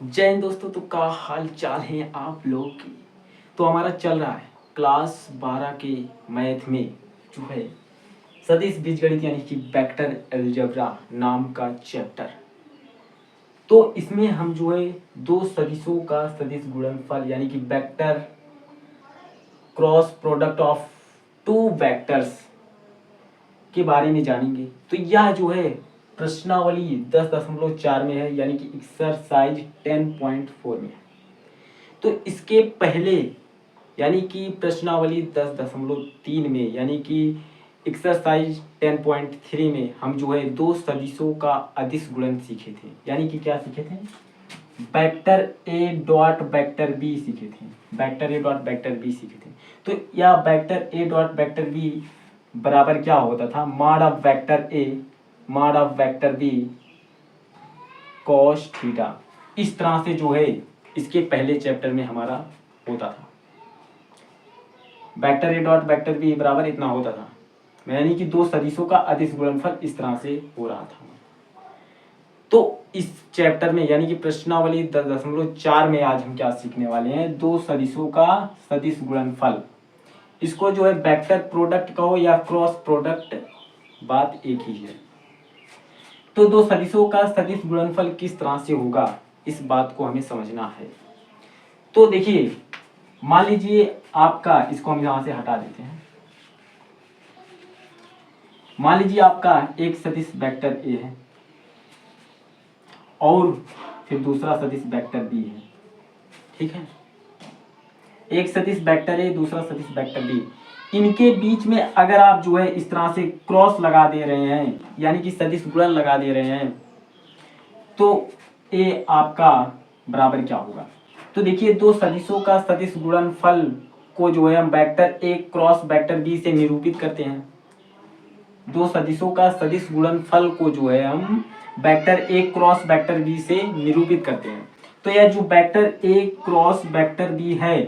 जय हिंद दोस्तों, तो क्या हाल चाल है आप लोगों की। तो हमारा चल रहा है क्लास 12 के मैथ में जो है सदिश बीजगणित यानी कि वेक्टर अलजेब्रा नाम का चैप्टर। तो इसमें हम जो है दो सदिशों का सदिश गुणनफल यानी कि vector cross product of two vectors के बारे में जानेंगे। तो यह जो है प्रश्नावली 10.4 में है, यानी कि एक्सरसाइज 10.4 में है। तो इसके पहले यानी कि प्रश्नावली 10.3 में यानी कि एक्सरसाइज 10.3 में हम जो है दो सदिशों का अदिश गुणन सीखे थे। यानी कि क्या सीखे थे? वेक्टर ए डॉट वेक्टर बी सीखे थे। वेक्टर ए डॉट वेक्टर बी सीखे थे। तो यह वेक्टर ए डॉट वेक्टर बी बराबर क्या होता था? Mod of vector A mod of vector B cos theta. इस तरह से जो है इसके पहले चैप्टर में हमारा होता था। वेक्टर ए डॉट वेक्टर बी बराबर इतना होता था, यानी कि दो सदिशों का अदिश गुणनफल इस तरह से हो रहा था। तो इस चैप्टर में यानी कि प्रश्नावली 10.4 में आज हम क्या सीखने वाले हैं? दो सदिशों का सदिश गुणनफल। इसको जो है वेक्टर प्रोडक्ट कहो या क्रॉस प्रोडक्ट, बात एक ही है। तो दो सदिशों का सदिश गुणनफल किस तरह से होगा, इस बात को हमें समझना है। तो देखिए, मान लीजिए आपका, इसको हम यहां से हटा देते हैं। मान लीजिए आपका एक सदिश वेक्टर ए है और फिर दूसरा सदिश वेक्टर बी है। ठीक है, एक सदिश वेक्टर ए, दूसरा सदिश वेक्टर बी। इनके बीच में अगर आप जो है इस तरह से क्रॉस लगा दे रहे हैं, यानी कि सदिश गुणन लगा दे रहे हैं, तो ए आपका बराबर क्या होगा? तो देखिए, दो सदिशों का सदिश गुणनफल को जो है हम वेक्टर ए क्रॉस वेक्टर बी से निरूपित करते हैं। दो सदिशों का सदिश गुणनफल को जो है हम वेक्टर ए क्रॉस वेक्टर बी से निरूपित करते हैं। तो यह जो वेक्टर ए क्रॉस वेक्टर बी है,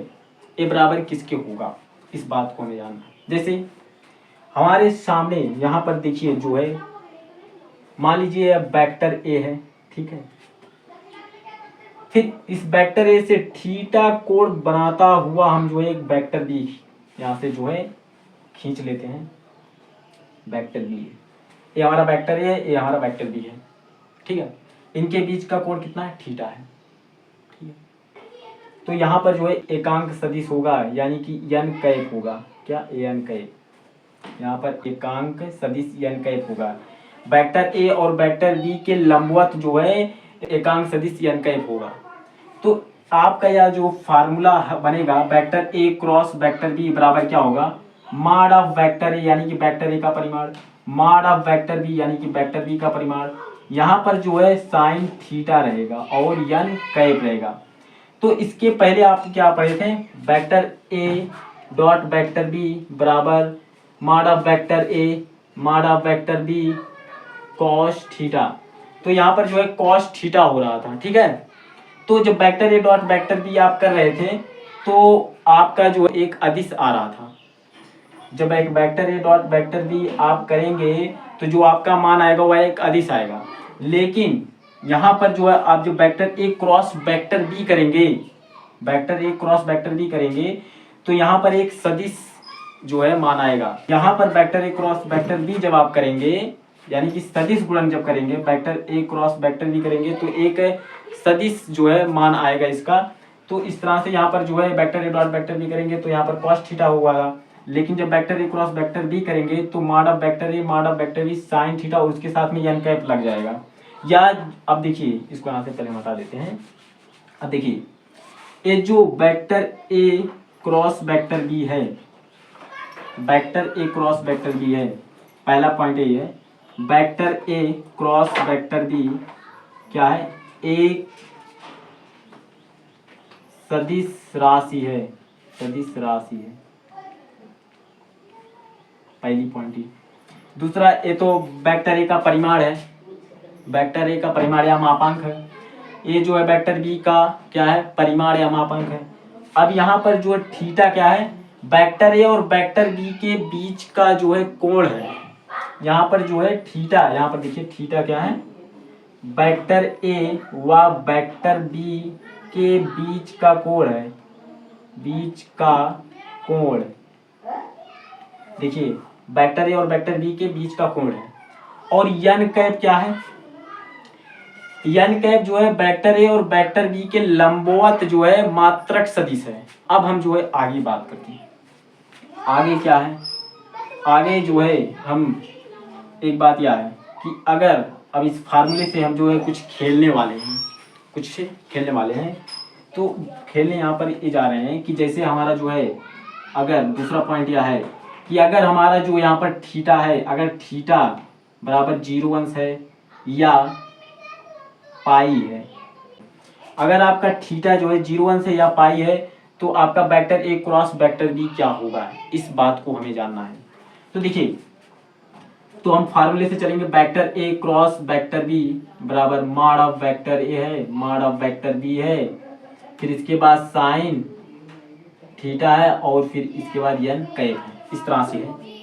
ए बराबर किसके होगा, इस बात को हमें जानना है। जैसे हमारे सामने यहाँ पर देखिए जो है, मान लीजिए वेक्टर ए है। ठीक है, फिर इस वेक्टर ए से थीटा कोण बनाता हुआ हम जो है एक वेक्टर बी यहाँ से जो है खींच लेते हैं। वेक्टर बी है, ये हमारा वेक्टर ए है, ये हमारा वेक्टर बी है। ठीक है, इनके बीच का कोण कितना है? थीटा है। ठीक है, तो यहाँ पर जो है एकांक सदिश होगा, यानी कि n कैप होगा। क्या? an cap. यहाँ पर एकांक सदिश n कैप होगा। वेक्टर ए और वेक्टर बी के लंबवत जो है एकांक सदिश n कैप होगा। तो आपका यह जो फार्मूला बनेगा, वेक्टर ए क्रॉस वेक्टर बी बराबर क्या होगा? मॉड ऑफ वेक्टर ए यानी कि वेक्टर ए का परिमाण, मॉड ऑफ वेक्टर बी यानी कि वेक्टर बी का परिमाण। यहाँ पर जो है साइन थीटा रहेगा और n कैप रहेगा। तो इसके पहले आप क्या पढ़े थे? वेक्टर ए डॉट वेक्टर बी बराबर mod of vector A mod of vector B cos theta. तो यहाँ पर जो है कॉस थीटा हो रहा था। ठीक है, तो जब वेक्टर ए डॉट वेक्टर बी आप कर रहे थे तो आपका जो एक अदिश आ रहा था। जब एक वेक्टर ए डॉट वेक्टर बी आप करेंगे तो जो आपका मान आएगा वह एक अदिश आएगा। लेकिन यहाँ पर जो है आप जो वेक्टर ए क्रॉस वेक्टर बी करेंगे, वेक्टर ए क्रॉस वेक्टर बी करेंगे, तो यहाँ पर एक सदिश जो है मान आएगा। यहाँ पर वेक्टर ए क्रॉस वेक्टर बी जब आप करेंगे, यानी कि सदिश गुणन जब करेंगे, वेक्टर ए क्रॉस वेक्टर बी करेंगे, तो एक सदिश जो है मान आएगा इसका। तो इस तरह से यहाँ पर जो है वेक्टर ए डॉट वेक्टर बी करेंगे तो यहाँ पर कॉस थीटा होगा। लेकिन जब वेक्टर ए क्रॉस वेक्टर बी करेंगे तो mod of vector A mod of vector B sine theta और उसके साथ में n कैप लग जाएगा। या अब देखिए, इसको यहाँ से पहले हटा देते हैं। अब देखिए, ये जो वेक्टर ए क्रॉस वेक्टर बी है, वेक्टर ए क्रॉस वेक्टर बी है, पहला पॉइंट ये है, वेक्टर ए क्रॉस वेक्टर बी क्या है? एक सदिश राशि है, सदिश राशि है, पहली पॉइंट ही। दूसरा, ये तो वेक्टर ए का परिमाण है, वेक्टर ए का परिमाण या मापांक है। ये जो है वेक्टर बी का क्या है? परिमाण या मापांक है। अब यहाँ पर जो थीटा क्या है? वेक्टर ए और वेक्टर बी के बीच का जो है कोण है। यहाँ पर जो है थीटा, यहाँ पर देखिए थीटा क्या है? वेक्टर ए व वेक्टर बी के बीच का कोण है, बीच का कोण, देखिए वेक्टर ए और वेक्टर बी के बीच का कोण है। और यन कैप क्या है, यन कैप जो है वेक्टर ए और वेक्टर बी के लंबवत जो है मात्रक सदिश है। अब हम जो है आगे बात करते हैं, आगे क्या है, आगे जो है हम एक बात यह है कि अगर अब इस फार्मूले से हम जो है कुछ खेलने वाले हैं, कुछ खेलने वाले हैं, तो खेलने यहाँ पर ये जा रहे हैं कि जैसे हमारा जो है, अगर दूसरा पॉइंट यह है कि अगर हमारा जो यहाँ पर थीटा है, अगर थीटा बराबर 0 अंश है या पाई है, अगर आपका थीटा जो है 0 अंश है या पाई है, तो आपका वेक्टर ए क्रॉस वेक्टर बी क्या होगा, इस बात को हमें जानना है। तो देखिए, तो हम फार्मूले से चलेंगे, वेक्टर ए क्रॉस वेक्टर बी बराबर मॉड ऑफ वेक्टर ए है, मॉड ऑफ वेक्टर बी है, फिर इसके बाद साइन थीटा है, और फिर इसके बाद यन कैप है, इस तरह से है।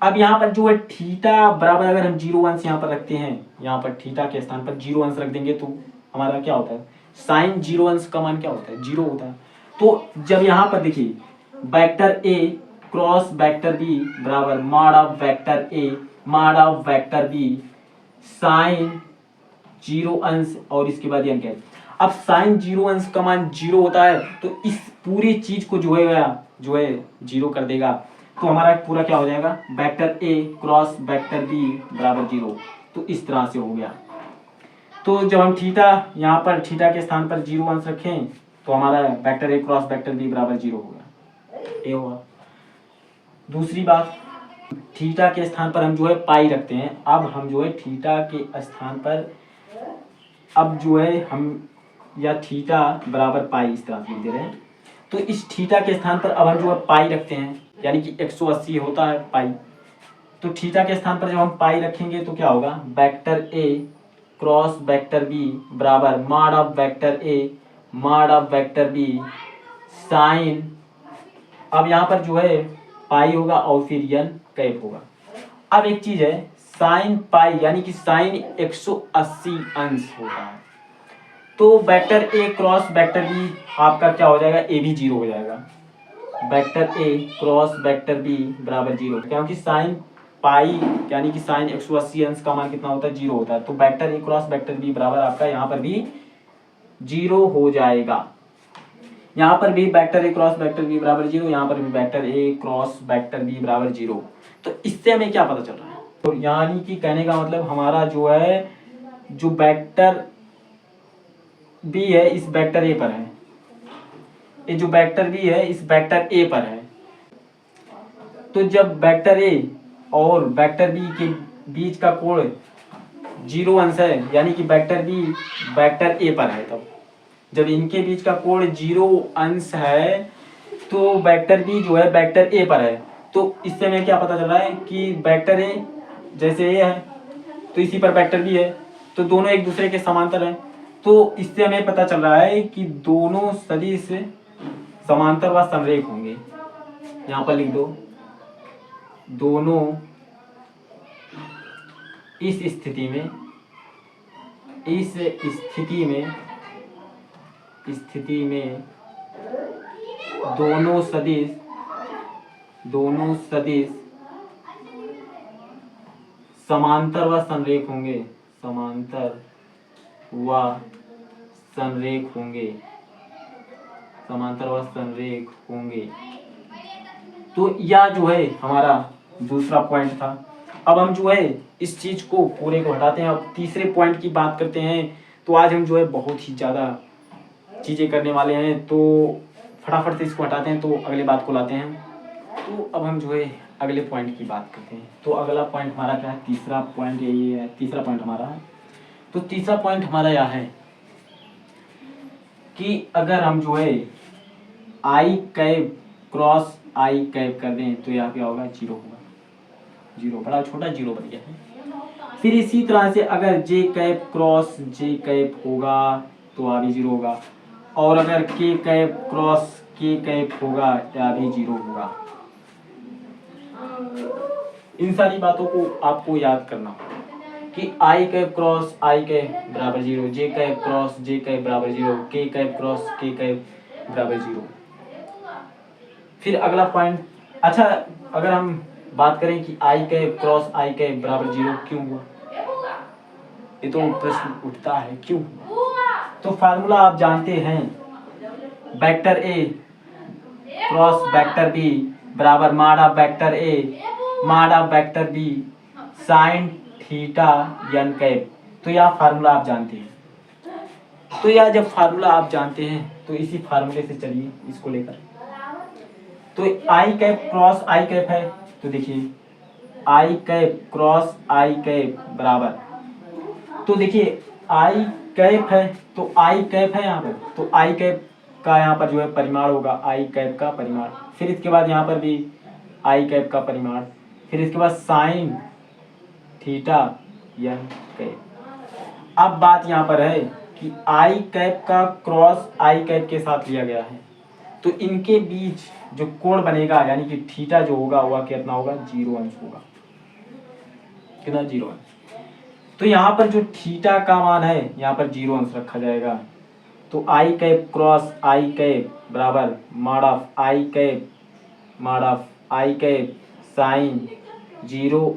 अब यहाँ पर जो है थीटा बराबर अगर हम 0 अंश यहाँ पर रखते हैं, यहाँ पर थीटा के स्थान पर 0 अंश रख देंगे तो हमारा क्या होता है, साइन 0 अंश का मान क्या होता है, 0 होता है। तो जब यहाँ पर देखिए वेक्टर ए क्रॉस वेक्टर बी बराबर mod of vector A mod of vector B sine 0 अंश और इसके बाद यन कैप। अब साइन 0 अंश का मान 0 होता है, तो इस पूरी चीज को जो है 0 कर देगा, तो हमारा पूरा क्या हो जाएगा, वेक्टर ए क्रॉस वेक्टर बी बराबर 0। तो इस तरह से हो गया। तो जब हम थीटा यहाँ पर थीटा के स्थान पर 0 अंश रखें, तो हमारा वेक्टर ए क्रॉस वेक्टर बी बराबर 0 होगा, ये होगा। दूसरी बात, थीटा के स्थान पर हम जो है पाई रखते हैं। अब हम जो है थीटा के स्थान पर अब जो है हम या थीटा बराबर पाई इस तरह से लिख दे रहे हैं। तो इस थीटा के स्थान पर अब हम जो है पाई रखते हैं, यानी कि 180 होता है पाई। तो थीटा के स्थान पर जब हम पाई रखेंगे तो क्या होगा, वेक्टर ए क्रॉस वेक्टर बी बराबर mod of vector A mod of vector B sine, अब यहाँ पर जो है पाई होगा और फिर यन कैप होगा। अब एक चीज है, साइन पाई यानी कि साइन 180 अंश होता है, तो वेक्टर ए क्रॉस वेक्टर बी आपका क्या हो जाएगा, ए भी 0 हो जाएगा। वेक्टर ए क्रॉस वेक्टर बी बराबर 0, क्योंकि साइन पाई यानी कि साइन 180 अंश का मान कितना होता है, 0 होता है। तो वेक्टर ए क्रॉस वेक्टर बी बराबर आपका यहाँ पर भी 0 हो जाएगा। यहाँ पर भी वेक्टर ए क्रॉस वेक्टर बी बराबर 0, यहाँ पर भी वेक्टर ए क्रॉस वेक्टर बी बराबर 0। तो इससे हमें क्या पता चल रहा है, तो यानी कि कहने का मतलब हमारा जो है जो वेक्टर बी है इस वेक्टर ए पर है, ये जो वेक्टर बी है इस वेक्टर ए पर है। तो जब वेक्टर ए और वेक्टर बी के बीच का कोण 0 अंश है, यानी कि वेक्टर बी वेक्टर ए पर है, तब जब इनके बीच का कोण 0 अंश है तो वेक्टर बी जो है वेक्टर ए पर है। तो इससे हमें क्या पता चल रहा है कि वेक्टर ए जैसे ए है तो इसी पर वेक्टर बी है, तो दोनों एक दूसरे के समांतर हैं। तो इससे हमें पता चल रहा है कि दोनों सदिश समांतर व समरेख होंगे। यहाँ पर लिख दो, दोनों इस स्थिति में दोनों सदिश समांतर व संरेख होंगे, समांतर व संरेख होंगे। तो यह जो है हमारा दूसरा पॉइंट था। अब हम जो है इस चीज को पूरे को हटाते हैं, अब तीसरे पॉइंट की बात करते हैं। तो आज हम जो है बहुत ही ज्यादा चीजें करने वाले हैं, तो फटाफट से इसको हटाते हैं तो अगले बात को लाते हैं। तो अब हम जो है अगले पॉइंट की बात करते हैं। तो अगला पॉइंट हमारा क्या है, तीसरा पॉइंट यही है, तीसरा पॉइंट हमारा है। तो तीसरा पॉइंट हमारा यह है कि अगर हम जो है आई कैप क्रॉस आई कैप कर दें तो यह क्या होगा, 0 होगा, 0 बड़ा छोटा 0 बन गया है। फिर इसी तरह से अगर जे कैप क्रॉस जे कैप होगा तो यह भी 0 होगा, और अगर के कैप क्रॉस के कैप होगा यह भी 0 होगा। इन सारी बातों को आपको याद करना होगा। कि आई कैप क्रॉस आई कैप बराबर 0, जे कैप क्रॉस जे कैप बराबर 0, के कैप क्रॉस के कैप बराबर 0। फिर अगला पॉइंट, अच्छा अगर हम बात करें कि आई कैप क्रॉस आई कैप बराबर 0 क्यों हुआ, ये तो प्रश्न उठता है क्यों। तो फार्मूला आप जानते हैं, वेक्टर ए क्रॉस वेक्टर बी बराबर mod of vector A mod of vector B sine theta n cap. तो यह फार्मूला आप जानते हैं। तो यह जब फार्मूला आप जानते हैं तो इसी फार्मूले से चलिए इसको लेकर। तो आई कैप क्रॉस आई कैप है, तो देखिए आई कैप क्रॉस आई कैप बराबर, तो देखिए आई कैप है तो आई कैप है यहाँ पर, तो आई कैप का यहाँ पर जो है परिमाण होगा आई कैप का परिमाण। फिर इसके बाद यहाँ पर भी आई कैप का परिमाण, फिर इसके बाद साइन थीटा एन कैप। अब बात यहाँ पर है कि आई कैप का क्रॉस आई कैप के साथ लिया गया है, तो इनके बीच जो कोण बनेगा यानी कि थीटा जो होगा वह कितना होगा, 0 अंश होगा। कितना, 0 अंश। तो यहाँ पर जो थीटा का मान है यहाँ पर 0 अंश रखा जाएगा। तो आई कैप क्रॉस आई कैप बराबर mod of I cap mod of I cap sine 0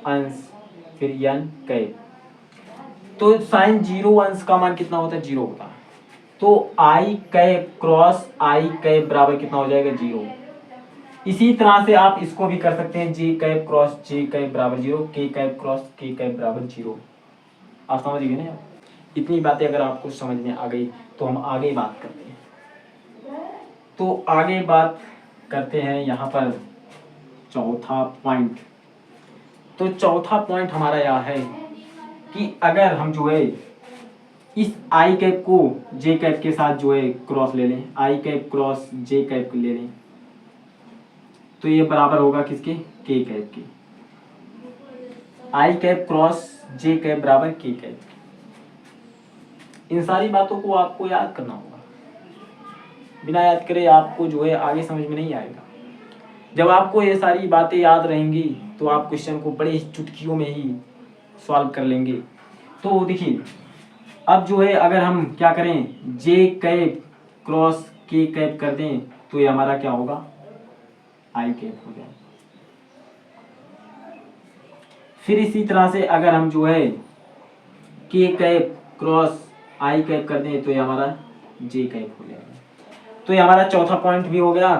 अंश फिर एन कैप। तो साइन 0 अंश का मान कितना होता है, 0 होता है। तो आई कैप क्रॉस आई कैप बराबर कितना हो जाएगा, 0। इसी तरह से आप इसको भी कर सकते हैं, जे कैप क्रॉस जे कैप बराबर 0, के कैप क्रॉस के कैप बराबर 0। आप समझ गए ना। इतनी बातें अगर आपको समझ में आ गई तो हम आगे बात करते हैं। तो आगे बात करते हैं यहाँ पर चौथा पॉइंट। तो चौथा पॉइंट हमारा यह है कि अगर हम जो है इस आई कैप को जे कैप के साथ जो है क्रॉस ले लें, आई कैप क्रॉस जे कैप ले लें, तो ये बराबर होगा किसके, के कैप के। आई कैप क्रॉस जे कैप बराबर के कैप। इन सारी बातों को आपको याद करना होगा, बिना याद करे आपको जो है आगे समझ में नहीं आएगा। जब आपको ये सारी बातें याद रहेंगी तो आप क्वेश्चन को बड़े चुटकियों में ही सॉल्व कर लेंगे। तो देखिए अब जो है अगर हम क्या करें, जे कैप क्रॉस के कैप कर दें तो ये हमारा क्या होगा, आई कैप हो जाएगा। फिर इसी तरह से अगर हम जो है के कैप क्रॉस आई कैप कर दें तो ये हमारा जे कैप हो जाएगा। तो ये हमारा चौथा पॉइंट भी हो गया।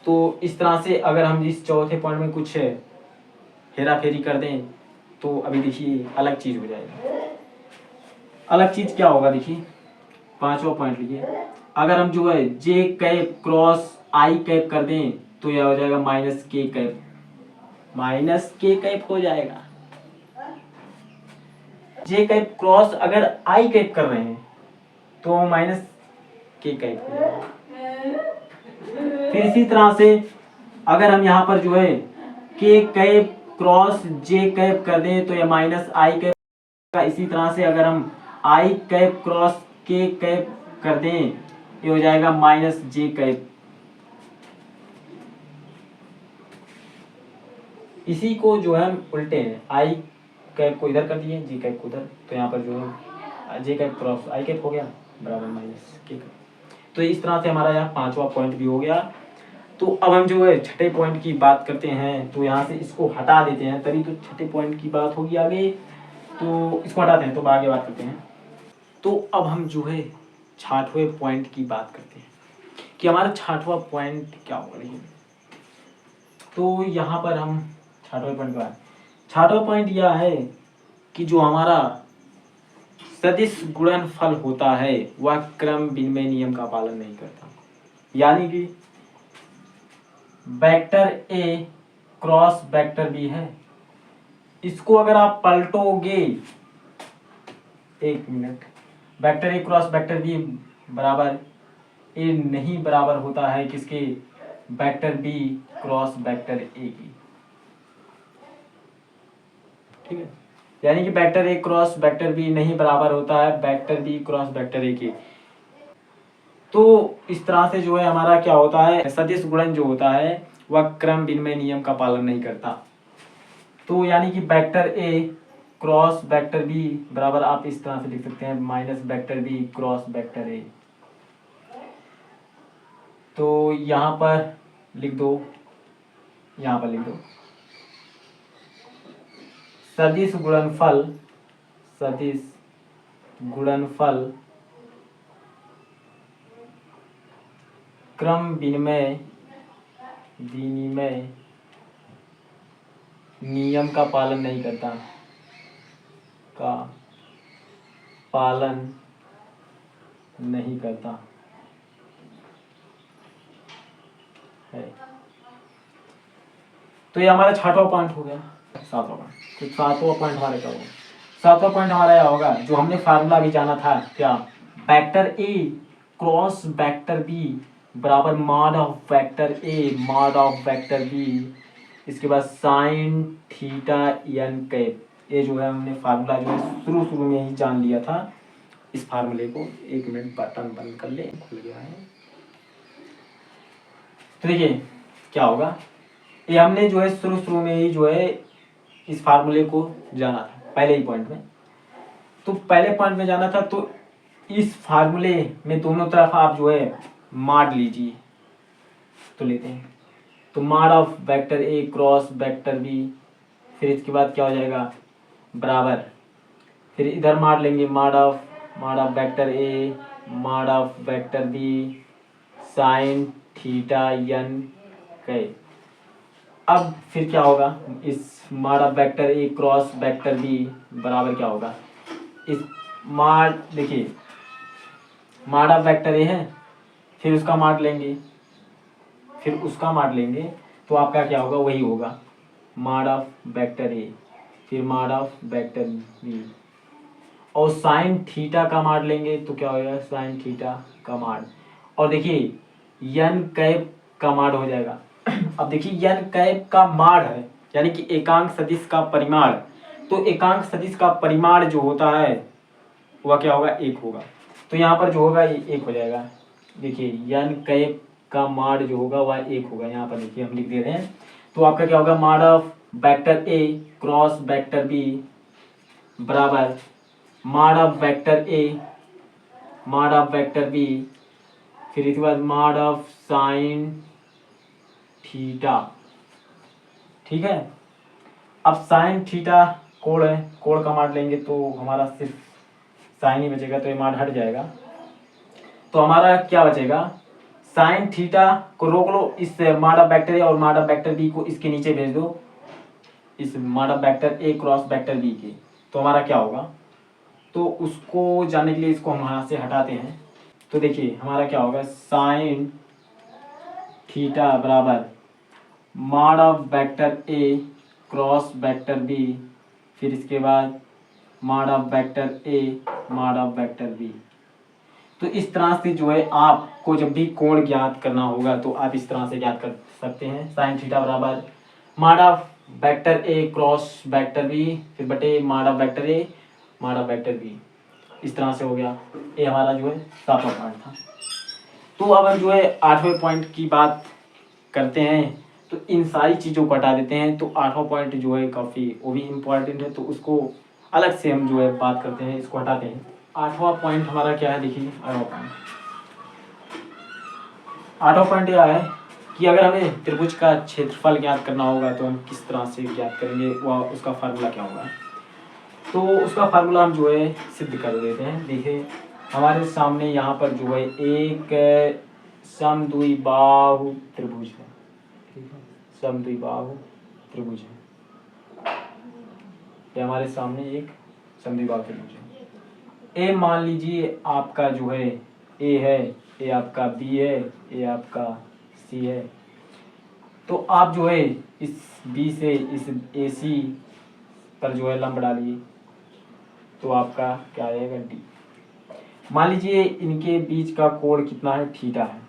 तो इस तरह से अगर हम इस चौथे पॉइंट में कुछ हेरा फेरी कर दें तो अभी देखिए अलग चीज हो जाएगा। अलग चीज क्या होगा, देखिए पांचवा पॉइंट लीजिए। अगर हम जो है जे कैप क्रॉस आई कैप कर दें तो यह हो जाएगा माइनस के कैप, माइनस के कैप हो जाएगा। जे कैप क्रॉस अगर आई कैप कर रहे हैं तो माइनस के कैप हो जाएगा। फिर इसी तरह से अगर हम यहाँ पर जो है के कैप क्रॉस जे कैप कर दें तो यह माइनस आई कैप का। इसी तरह से अगर हम आई कैप क्रॉस के कैप कर दें ये हो जाएगा माइनस जे कैप। इसी को जो है हम उल्टे हैं, आई कैप को इधर कर दिए, जे कैप को उधर, तो यहाँ पर जो है जे कैप क्रॉस आई कैप हो गया बराबर माइनस के कैप। तो इस तरह से हमारा यहाँ पांचवा पॉइंट भी हो गया। तो अब हम जो है छठे पॉइंट की बात करते हैं। तो यहाँ से इसको हटा देते हैं तभी तो छठे पॉइंट की बात होगी आगे। तो इसको हटाते हैं तो आगे बात करते हैं। तो अब हम जो है छठवें पॉइंट की बात करते हैं कि हमारा छठवां पॉइंट क्या होगा। देखिए तो यहाँ पर हम छठवें पॉइंट का, छठवां पॉइंट यह है कि जो हमारा सदिश गुणनफल होता है वह क्रम विनिमय नियम का पालन नहीं करता। यानी कि वेक्टर ए क्रॉस वेक्टर बी है, इसको अगर आप पलटोगे, एक मिनट, वेक्टर ए क्रॉस वेक्टर बी बराबर ए नहीं बराबर होता है किसके, vector B cross vector A की। ठीक है, यानी कि वेक्टर ए क्रॉस वेक्टर बी नहीं बराबर होता है vector B cross vector A के। तो इस तरह से जो है हमारा क्या होता है, सदिश गुणन जो होता है वह क्रम विनिमय नियम का पालन नहीं करता। तो यानी कि वेक्टर ए क्रॉस वेक्टर बी बराबर आप इस तरह से लिख सकते हैं minus vector B cross vector A. तो यहाँ पर लिख दो, यहाँ पर लिख दो सदिश गुणनफल, सदिश गुणनफल क्रम विनिमय विनिमय नियम का पालन नहीं करता, का पालन नहीं करता है। तो ये हमारा 6वां पॉइंट हो गया, 7वां पॉइंट। तो 7वां पॉइंट हमारा क्या होगा? 7वां पॉइंट हमारा यह होगा जो हमने फार्मूला भी जाना था, क्या? वेक्टर ए क्रॉस वेक्टर बी बराबर mod of vector A mod of vector B, इसके बाद साइन थीटा एन कैप। ये जो है हमने फार्मूला जो है शुरू में ही जान लिया था। इस फार्मूले को 1 मिनट बटन बंद कर ले, खुल गया है। तो देखिए क्या होगा, ये हमने जो है शुरू में ही जो है इस फार्मूले को जाना था पहले ही पॉइंट में। तो पहले पॉइंट में जाना था, तो इस फार्मूले में दोनों तरफ आप जो है माड लीजिए। तो लेते हैं, तो mod of vector A cross vector B, फिर इसके बाद क्या हो जाएगा बराबर, फिर इधर माड लेंगे माड of vector A mod of vector B sine theta n cap. अब फिर क्या होगा, इस mod of vector A cross vector B बराबर क्या होगा, इस माड देखिए माड ऑफ वेक्टर ए है, फिर उसका माड लेंगे, फिर उसका माड लेंगे, तो आपका क्या होगा, वही होगा माड ऑफ वेक्टर ए फिर माड ऑफ वेक्टर बी, और साइन थीटा का माड लेंगे तो क्या होगा साइन थीटा का माड, और देखिए यन कैप का माड हो जाएगा। अब देखिए यन कैप का माड है यानी कि एकांक सदिश का परिमाण, तो एकांक सदिश का परिमाण जो होता है वह क्या होगा 1 होगा। तो यहाँ पर जो होगा ये 1 हो जाएगा। देखिए यन कैप का माड जो होगा वह 1 होगा, यहाँ पर देखिए हम लिख दे रहे हैं। तो आपका क्या होगा mod of vector A cross vector B बराबर mod of vector A mod of vector B, फिर इसके बाद माड ऑफ साइन थीटा। ठीक है, अब साइन थीटा कोण है, कोण का माड लेंगे तो हमारा सिर्फ साइन ही बचेगा, तो ये माड हट जाएगा। तो हमारा क्या बचेगा, साइन थीटा को रोक लो, इस माड ऑफ वेक्टर ए और माड ऑफ वेक्टर बी को इसके नीचे भेज दो, इस mod of vector A cross vector B के। तो हमारा क्या होगा, तो उसको जानने के लिए इसको हम यहाँ से हटाते हैं। तो देखिए हमारा क्या होगा साइन थीटा बराबर mod of vector A cross vector B, फिर इसके बाद माड of vector A mod of vector B. तो इस तरह से जो है आपको जब भी कोण ज्ञात करना होगा तो आप इस तरह से ज्ञात कर सकते हैं। साइन थीटा बराबर mod of vector A cross vector B फिर बटे mod of vector A mod of vector B, इस तरह से हो गया। ये हमारा जो है 7वां पॉइंट था। तो अब हम जो है 8वें पॉइंट की बात करते हैं। तो इन सारी चीज़ों को हटा देते हैं। तो 8वां पॉइंट जो है काफ़ी वो भी इम्पोर्टेंट है, तो उसको अलग से हम जो है बात करते हैं, इसको हटाते हैं। 8वां पॉइंट हमारा क्या है, देखिए 8वां पॉइंट यह है कि अगर हमें त्रिभुज का क्षेत्रफल ज्ञात करना होगा तो हम किस तरह से ज्ञात करेंगे, वह उसका फार्मूला क्या होगा। तो उसका फार्मूला हम जो है सिद्ध कर देते हैं। देखिए हमारे सामने यहाँ पर जो है एक समद्विबाहु त्रिभुज है, ठीक है, समद्विबाहु त्रिभुज है। ये हमारे सामने एक समद्विबाहु त्रिभुज है। ए मान लीजिए आपका जो है ए है, ए आपका बी है, ए आपका सी है। तो आप जो है इस बी से इस ए सी पर जो है लंब डालिए, तो आपका क्या आएगा डी। मान लीजिए इनके बीच का कोण कितना है, थीटा है,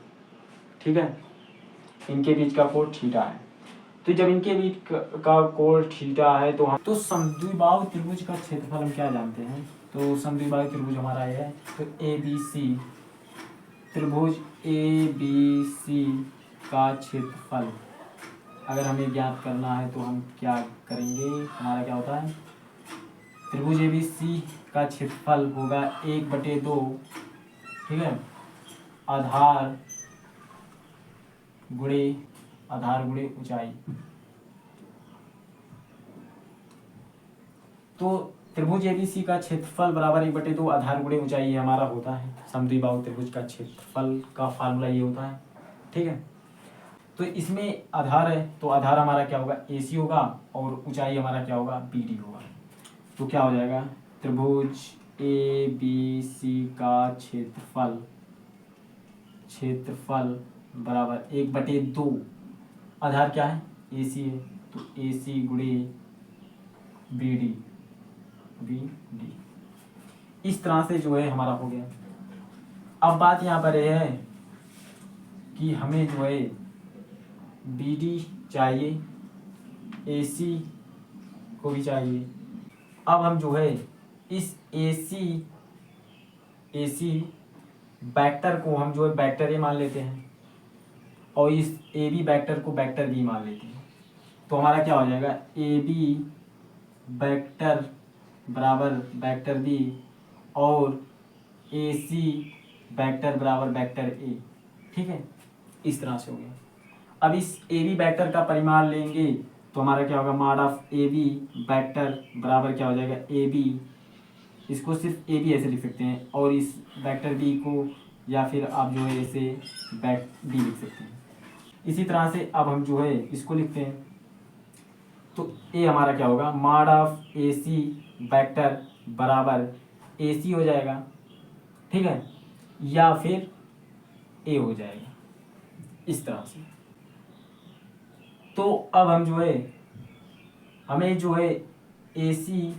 ठीक है, इनके बीच का कोण थीटा है। तो जब इनके बीच का कोण थीटा है तो हम तो समद्विबाहु त्रिभुज का क्षेत्रफल हम क्या जानते हैं। तो समद्विबाहु त्रिभुज हमारा है तो ए बी सी, त्रिभुज ए बी सी का क्षेत्रफल अगर हमें ज्ञात करना है तो हम क्या करेंगे, हमारा क्या होता है, त्रिभुज ABC का क्षेत्रफल होगा 1/2, ठीक है, आधार गुणे ऊंचाई। तो त्रिभुज ABC का क्षेत्रफल बराबर 1/2 आधार गुणे ऊंचाई ये हमारा होता है। समद्विबाहु त्रिभुज का क्षेत्रफल का फार्मूला ये होता है, ठीक है। तो इसमें आधार है तो आधार हमारा क्या होगा, AC होगा, और ऊंचाई हमारा क्या होगा, BD होगा। तो क्या हो जाएगा, त्रिभुज ABC का क्षेत्रफल बराबर 1/2, आधार क्या है, AC है, तो AC गुणे BD, इस तरह से जो है हमारा हो गया। अब बात यहाँ पर यह है कि हमें जो है BD चाहिए, AC को भी चाहिए। अब हम जो है इस AC वेक्टर को हम जो है वेक्टर A मान लेते हैं, और इस AB वेक्टर को वेक्टर B मान लेते हैं। तो हमारा क्या हो जाएगा, AB वेक्टर बराबर वेक्टर B, और AC वेक्टर बराबर वेक्टर A, ठीक है, इस तरह से हो गया। अब इस AB वेक्टर का परिमाण लेंगे तो हमारा क्या होगा, मॉड ऑफ AB वेक्टर बराबर क्या हो जाएगा, AB, इसको सिर्फ AB ऐसे लिख सकते हैं, और इस वेक्टर B को या फिर आप जो है ऐसे B लिख सकते हैं। इसी तरह से अब हम जो है इसको लिखते हैं, तो A हमारा क्या होगा, मॉड ऑफ AC वेक्टर बराबर AC हो जाएगा, ठीक है, या फिर A हो जाएगा, इस तरह से। तो अब हम जो है हमें जो है AC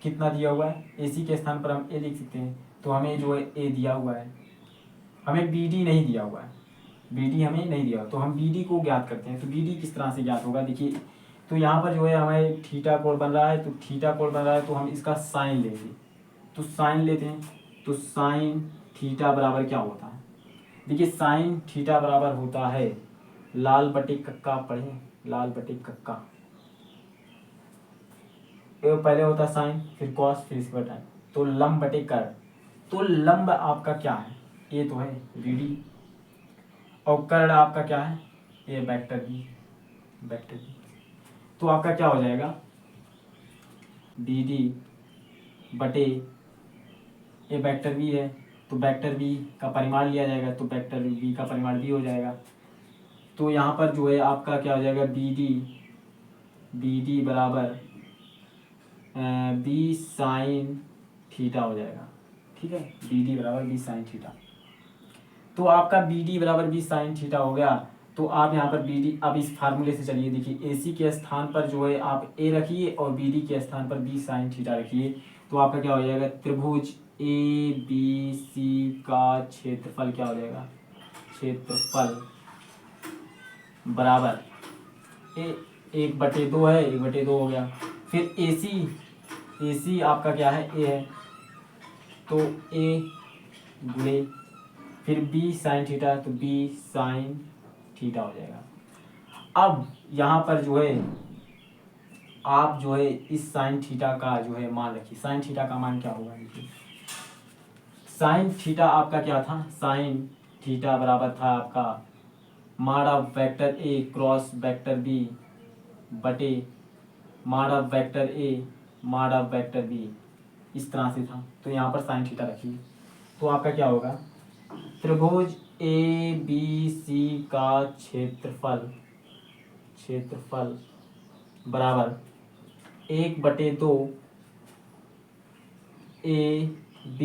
कितना दिया हुआ है, AC के स्थान पर हम A लिख सकते हैं, तो हमें जो है A दिया हुआ है, हमें BD नहीं दिया हुआ है, BD हमें नहीं दिया, तो हम BD को ज्ञात करते हैं। तो BD किस तरह से ज्ञात होगा, देखिए, तो यहाँ पर जो है हमें थीटा कोण बन रहा है, तो थीटा कोण बन रहा है तो हम इसका साइन लेंगे, तो साइन लेते हैं, तो साइन थीटा बराबर क्या होता है, देखिए साइन थीटा बराबर होता है, लाल बटे कक्का पढ़े, लाल बटे कक्का, पहले होता साइन, फिर कॉस, फिर इसके बाद टाइम, तो लंब बटे कर। तो लंब आपका क्या है, ये तो है BD, और कर्ण आपका क्या है, ये वेक्टर B। तो आपका क्या हो जाएगा, BD बटे ये वेक्टर B है, तो वेक्टर B का परिमाण लिया जाएगा, तो वेक्टर B का परिमाण B हो जाएगा। तो यहाँ पर जो है आपका क्या हो जाएगा, BD बराबर B साइन थीटा हो जाएगा, ठीक है, BD बराबर B साइन थीटा। तो आपका BD बराबर B साइन थीटा हो गया। तो आप यहाँ पर BD, अब इस फार्मूले से चलिए, देखिए AC के स्थान पर जो है आप A रखिए, और BD के स्थान पर B साइन थीटा रखिए, तो आपका क्या हो जाएगा, त्रिभुज ABC का क्षेत्रफल क्या हो जाएगा, क्षेत्रफल बराबर 1/2 है, 1/2 हो गया। फिर AC आपका क्या है, A है, तो A गुणे फिर B साइन थीटा, तो B साइन थीटा हो जाएगा। अब यहाँ पर जो है आप जो है इस साइन थीटा का जो है मान रखिए, साइन थीटा का मान क्या होगा, देखिए साइन थीटा आपका क्या था, साइन थीटा बराबर था आपका mod of vector A cross vector B बटे mod of vector A mod of vector B, इस तरह से था। तो यहाँ पर साइन थीटा रखिए, तो आपका क्या होगा, त्रिभुज ABC का क्षेत्रफल बराबर 1/2 AB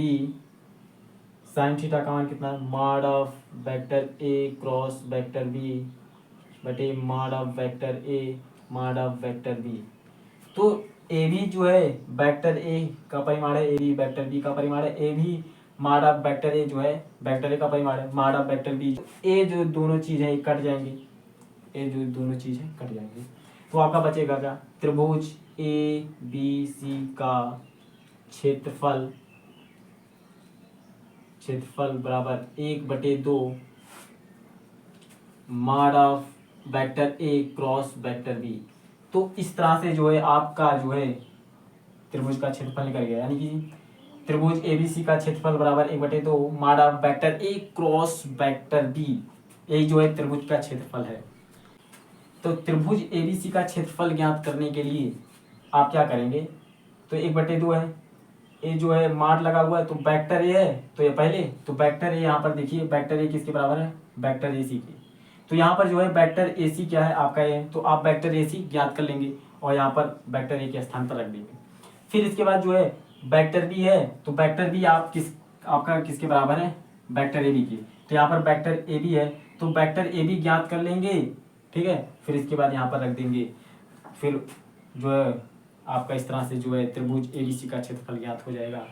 साइन थीटा का मान कितना है, mod of vector A cross vector B बटे mod of vector A mod of vector B। तो AB जो है वेक्टर A का परिमाण है, AB वेक्टर B का परिमाण है, AB mod of vector A जो है वेक्टर A का परिमाण है, mod of vector B, A जो दोनों चीज है कट जाएंगे, A जो दोनों चीज है कट जाएंगे, तो आपका बचेगा क्या, त्रिभुज ABC का क्षेत्रफल बराबर 1/2 mod of vector A cross vector B. तो इस तरह से जो है आपका जो है त्रिभुज का क्षेत्रफल निकल गया, यानी कि त्रिभुज एबीसी का क्षेत्रफल बराबर 1/2 माडा वेक्टर ए क्रॉस वेक्टर बी, यही जो है त्रिभुज का क्षेत्रफल है। तो त्रिभुज एबीसी का क्षेत्रफल ज्ञात करने के लिए आप क्या करेंगे, तो 1/2 है, ये जो है माड लगा हुआ है तो वेक्टर ए है, तो ये पहले तो वेक्टर ए यहाँ पर देखिए, वेक्टर ए किसके बराबर है, वेक्टर ए सी के। तो यहाँ पर जो है वेक्टर ए सी क्या है आपका ए, तो आप वेक्टर ए सी ज्ञात कर लेंगे और यहाँ पर वेक्टर ए के स्थान पर रख देंगे। फिर इसके बाद जो है वेक्टर बी है, तो वेक्टर बी आपका किसके बराबर है, वेक्टर ए बी के। तो यहाँ पर वेक्टर ए बी है तो वेक्टर ए बी ज्ञात कर लेंगे, ठीक है। फिर इसके बाद यहाँ पर रख देंगे, फिर जो है आपका इस तरह से जो है त्रिभुज एबीसी का क्षेत्रफल ज्ञात हो जाएगा।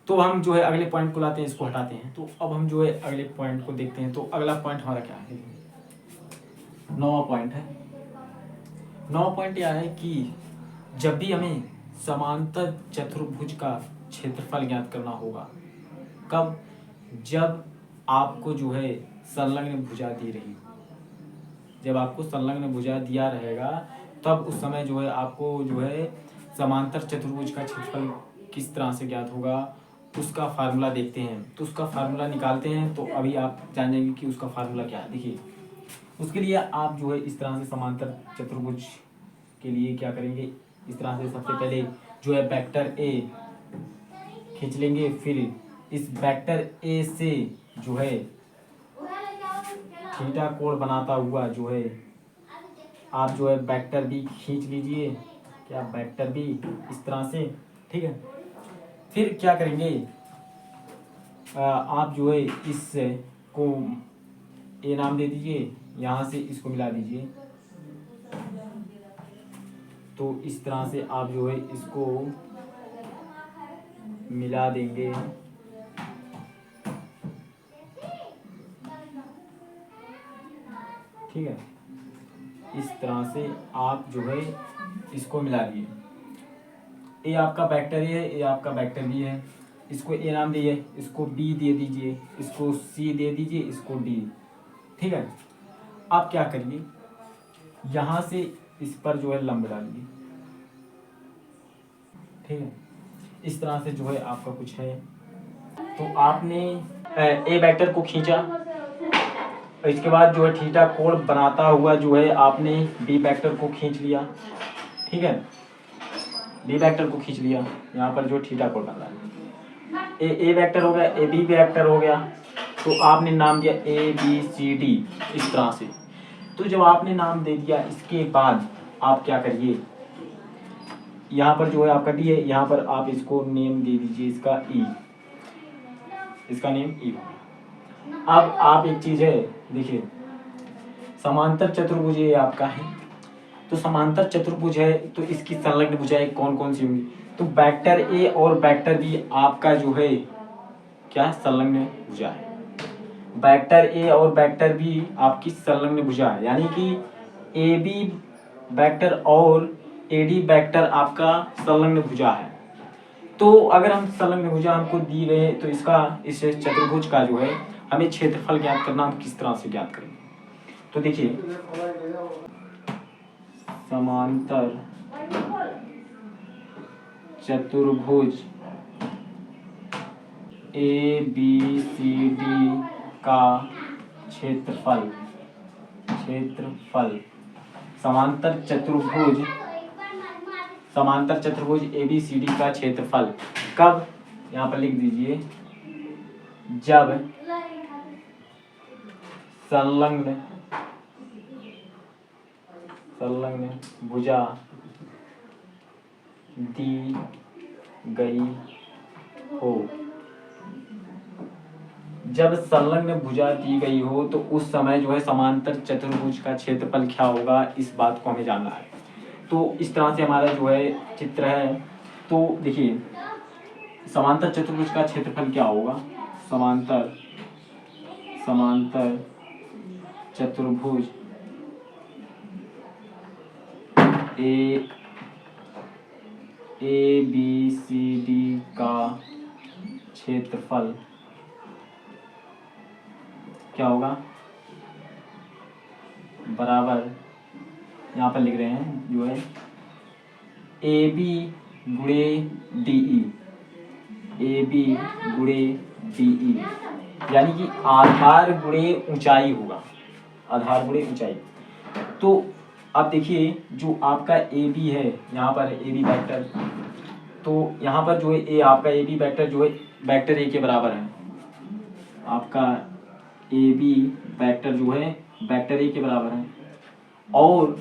तो हम जो है अगले पॉइंट को लाते हैं, इसको हटाते हैं। तो अब हम जो है अगले पॉइंट को देखते हैं। तो अगला पॉइंट हमारा क्या है, 9वां पॉइंट है। 9वां पॉइंट यह है कि जब भी हमें समांतर चतुर्भुज का क्षेत्रफल ज्ञात करना होगा, कब, जब आपको जो है संलग्न भुजा दी रही, जब आपको संलग्न भुजा दिया रहेगा तब उस समय जो है आपको जो है समांतर चतुर्भुज का क्षेत्रफल किस तरह से ज्ञात होगा, उसका फार्मूला देखते हैं। तो उसका फार्मूला निकालते हैं, तो अभी आप जानेंगे कि उसका फार्मूला क्या है। देखिए उसके लिए आप जो है इस तरह से समांतर चतुर्भुज के लिए क्या करेंगे, इस तरह से सबसे पहले जो है वेक्टर ए खींच लेंगे, फिर इस वेक्टर ए से जो है थीटा कोण बनाता हुआ जो है आप जो है वेक्टर बी खींच लीजिए, क्या वेक्टर बी इस तरह से, ठीक है। फिर क्या करेंगे, आप जो है इस को ए नाम दे दीजिए, यहाँ से इसको मिला दीजिए। तो इस तरह से आप जो है इसको मिला देंगे, ठीक है। इस तरह से आप जो है इसको मिला दिए। ए आपका वेक्टर ए है, ए आपका वेक्टर बी है, इसको ए नाम दिए, इसको बी दे दीजिए, इसको सी दे दीजिए, इसको डी, ठीक है। आप क्या करिए, यहाँ से इस पर जो है लंब डालिए, ठीक है। इस तरह से जो है आपका कुछ है। तो आपने ए वेक्टर को खींचा, इसके बाद जो है थीटा कोण बनाता हुआ जो है आपने बी वेक्टर को खींच लिया, ठीक है। बी वेक्टर को खींच लिया, यहाँ पर जो थीटा कोण बन रहा है, ए वेक्टर हो गया, ए बी वेक्टर हो गया। तो आपने नाम दिया ए बी सी डी इस तरह से। तो जब आपने नाम दे दिया, इसके बाद आप क्या करिए, यहाँ पर जो है आपका डी है, यहाँ पर आप इसको नेम दे दीजिए, इसका ई, इसका नेम ई। अब आप एक चीज है, देखिए समांतर चतुर्भुज ये आपका है, तो समांतर चतुर्भुज है तो इसकी संलग्न भुजाएं कौन कौन सी होंगी, तो वेक्टर ए और वेक्टर बी आपका जो है क्या संलग्न भुजा है। वेक्टर ए और वेक्टर बी आपकी संलग्न भुजा है, यानी कि ए बी वेक्टर और ए डी वेक्टर आपका संलग्न भुजा है। तो अगर हम संलग्न भुजा हमको दी गए तो इसका इस चतुर्भुज का जो है हमें क्षेत्रफल ज्ञात करना, हम किस तरह से ज्ञात करेंगे। तो देखिए समांतर चतुर्भुज ए बी सी डी का क्षेत्रफल समांतर चतुर्भुज ए बी सी डी का क्षेत्रफल कब, यहाँ पर लिख दीजिए, जब संलग्न भुजा दी गई हो। जब संलग्न भुजा दी गई हो तो उस समय जो है समांतर चतुर्भुज का क्षेत्रफल क्या होगा, इस बात को हमें जानना है। तो इस तरह से हमारा जो है चित्र है। तो देखिए समांतर चतुर्भुज का क्षेत्रफल क्या होगा, समांतर चतुर्भुज ए बी सी डी का क्षेत्रफल क्या होगा, बराबर यहाँ पर लिख रहे हैं जो है ए बी गुणे डी ई, ए बी गुणे डी ई, यानी कि आधार गुणे ऊंचाई होगा, आधार गुणे ऊंचाई। तो अब देखिए जो आपका ए बी है यहाँ पर ए बी वेक्टर, तो यहाँ पर जो है ए आपका ए बी वेक्टर जो है वेक्टर ए के बराबर है, आपका ए बी वेक्टर जो है वेक्टर ए के बराबर है। और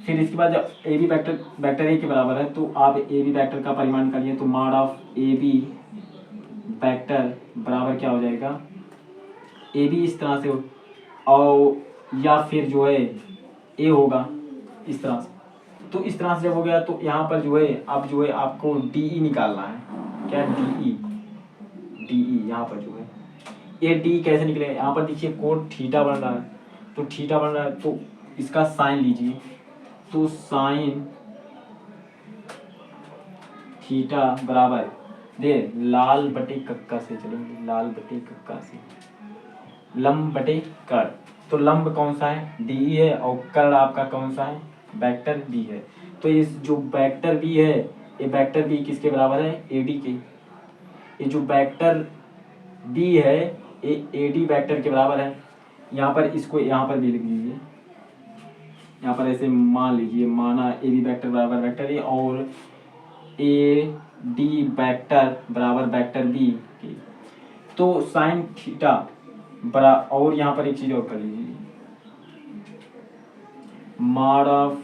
फिर इसके बाद जब ए बी वेक्टर ए के बराबर है तो आप ए बी वेक्टर का परिमाण करिए, तो mod of A B vector बराबर क्या हो जाएगा, ए बी इस तरह से हो, और या फिर जो है ए होगा इस तरह से। तो इस तरह से जब हो गया तो यहाँ पर जो है अब जो है आपको डी ई निकालना है, क्या डी ई यहाँ पर जो है ये डी कैसे निकलेगा, यहाँ पर देखिए कोण थीटा बन रहा है, तो थीटा बन रहा है तो इसका साइन लीजिए, तो साइन थीटा बराबर दे लाल बटे कक्का से चलेंगे, लाल बटे कक्का से लंब बटे कर्ण, तो लंब कौन सा है डी है और कर्ण आपका कौन सा है वेक्टर बी है। तो इस जो वेक्टर बी है ये वेक्टर बी किसके बराबर है ए डी के, ये जो वेक्टर बी है ये ए डी वेक्टर के बराबर है। यहाँ पर इसको यहाँ पर भी लिख लीजिए, यहाँ पर ऐसे मान लीजिए, माना ए बी वेक्टर बराबर वेक्टर ए और ए डी वेक्टर बराबर वेक्टर बी के। तो साइन थीटा बरा, और यहाँ पर एक चीज और कर लीजिए, mod of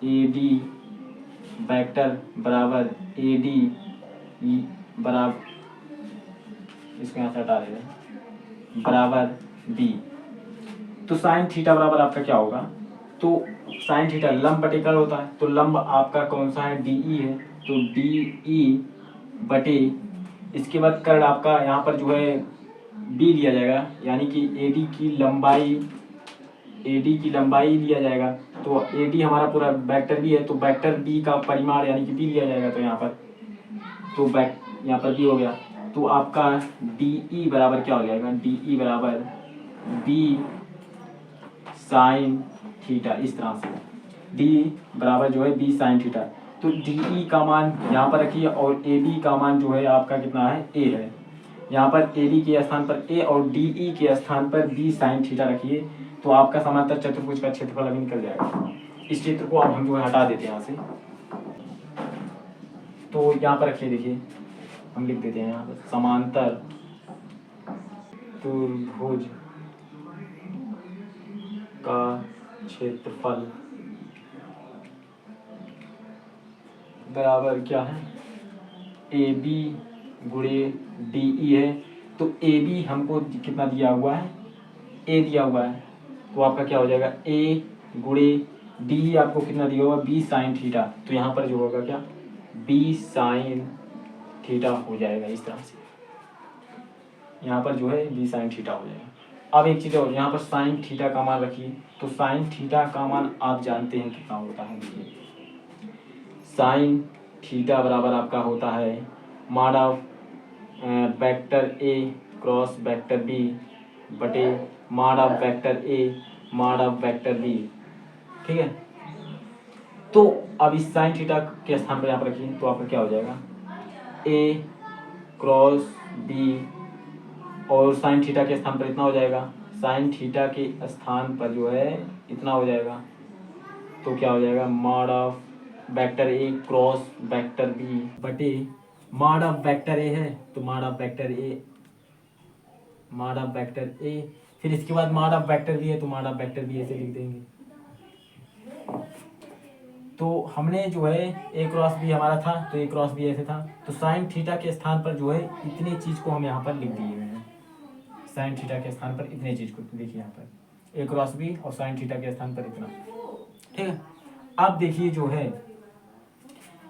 A D vector बराबर ए डी बराबर, इसको यहाँ से हटा देते हैं, बराबर बी। तो साइन थीटा बराबर आपका क्या होगा, तो साइन थीटा लंब बटे कर्ण होता है, तो लंब आपका कौन सा है डी ई है, तो डी ई बटे इसके बाद कर्ण आपका यहाँ पर जो है बी लिया जाएगा, यानी कि ए डी की लंबाई लिया जाएगा, तो ए डी हमारा पूरा वेक्टर बी है, तो वेक्टर बी का परिमाण यानी कि बी लिया जाएगा, तो यहाँ पर तो यहाँ पर बी हो गया, तो आपका डी ई बराबर क्या हो जाएगा, डी ई बराबर बी साइन थीटा, इस तरह से डी बराबर जो है बी साइन थीटा। तो डी ई का मान यहाँ पर रखिए और ए बी का मान जो है आपका कितना है ए है, यहाँ पर ए बी के स्थान पर ए और डी ई के स्थान पर बी साइन थीटा रखिए, तो आपका समांतर चतुर्भुज का क्षेत्रफल अभी निकल जाएगा। इस क्षेत्र को आप हम जो है हटा देते हैं यहाँ से, तो यहाँ पर रखिए, देखिए हम लिख देते हैं यहाँ पर समांतर चतुर्भुज का क्षेत्रफल बराबर क्या है ए बी गुणे डी ई है, तो ए बी हमको कितना दिया हुआ है ए दिया हुआ है, तो आपका क्या हो जाएगा ए गुणे डी आपको कितना दिया हुआ बी साइन थीटा, तो यहाँ पर जो होगा क्या बी साइन थीटा हो जाएगा, इस तरह से यहाँ पर जो है बी साइन थीटा हो जाएगा। अब एक चीज़ और, यहाँ पर साइन थीटा का मान रखिए, तो साइन थीटा का मान आप जानते हैं कितना होता है, देखिए साइन थीटा बराबर आपका होता है mod of vector A cross vector B बटे mod of vector A mod of vector B, ठीक है। तो अब इस साइन थीटा के स्थान पर यहाँ पर रखिए, तो आपका क्या हो जाएगा ए क्रॉस बी, और साइन थीटा के स्थान पर इतना हो जाएगा, साइन थीटा के स्थान पर जो है इतना हो जाएगा, तो क्या हो जाएगा mod of vector A cross vector B बटे मॉड ऑफ वेक्टर ए है, तो मॉड ऑफ वेक्टर ए, फिर इसके बाद मॉड ऑफ वेक्टर बी है, तो मॉड ऑफ वेक्टर बी ऐसे लिख देंगे। तो हमने जो है ए क्रॉस बी हमारा था, तो ए क्रॉस बी ऐसे था, तो साइन थीटा के स्थान पर जो है इतने चीज को हम यहाँ पर लिख दिए हुए हैं, साइन थीटा के स्थान पर इतने चीज को देखिए, यहाँ पर ए क्रॉस बी और साइन थीटा के स्थान पर इतना, ठीक है। अब देखिए जो है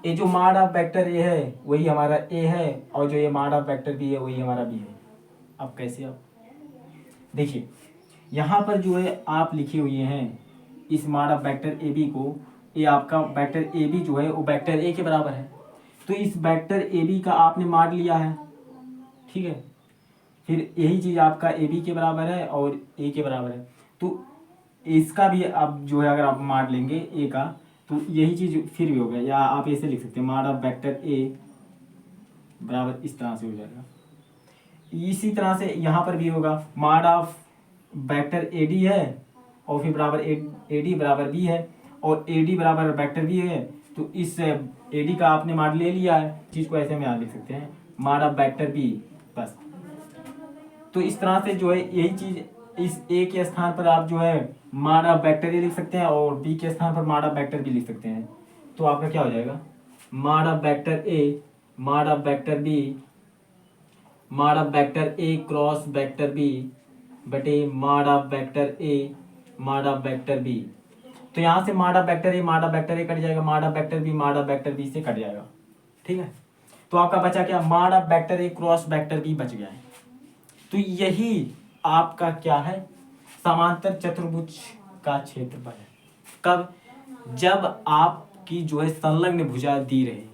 ये जो मॉड ऑफ वेक्टर ए है वही हमारा ए है, और जो ये मॉड ऑफ वेक्टर बी है वही हमारा बी है। अब कैसे, अब देखिए यहाँ पर जो है आप लिखे हुए हैं इस mod of vector A B को, ये आपका वेक्टर ए बी जो है वो वेक्टर ए के बराबर है, तो इस वेक्टर ए बी का आपने मॉड लिया है, ठीक है। फिर यही चीज़ आपका ए बी के बराबर है और ए के बराबर है, तो इसका भी अब जो है अगर आप माड लेंगे ए का, तो यही चीज फिर भी हो गया, या आप ऐसे लिख सकते हैं माड ऑफ वेक्टर ए बराबर इस तरह से हो जाएगा। इसी तरह से यहाँ पर भी होगा mod of vector A D है और फिर बराबर ए डी बराबर बी है, और ए डी बराबर वेक्टर बी है, तो इस ए डी का आपने माड ले लिया है, चीज को ऐसे में आप लिख सकते हैं माड ऑफ वेक्टर बी बस। तो इस तरह से जो है यही चीज इस ए के स्थान पर आप जो है माड ऑफ वेक्टर ए लिख सकते हैं और बी के स्थान पर माड ऑफ वेक्टर बी लिख सकते हैं। तो आपका क्या हो जाएगा mod of vector A mod of vector B mod of vector A cross vector B बटे mod of vector A mod of vector B. तो यहाँ से माड ऑफ वेक्टर ए कट जाएगा, mod of vector B mod of vector B से कट जाएगा। ठीक है, तो आपका बचा क्या mod of vector A cross vector B बच गया है। तो यही आपका क्या है समांतर चतुर्भुज का क्षेत्रफल है। कब? जब आपकी जो है संलग्न भुजा दी रहे,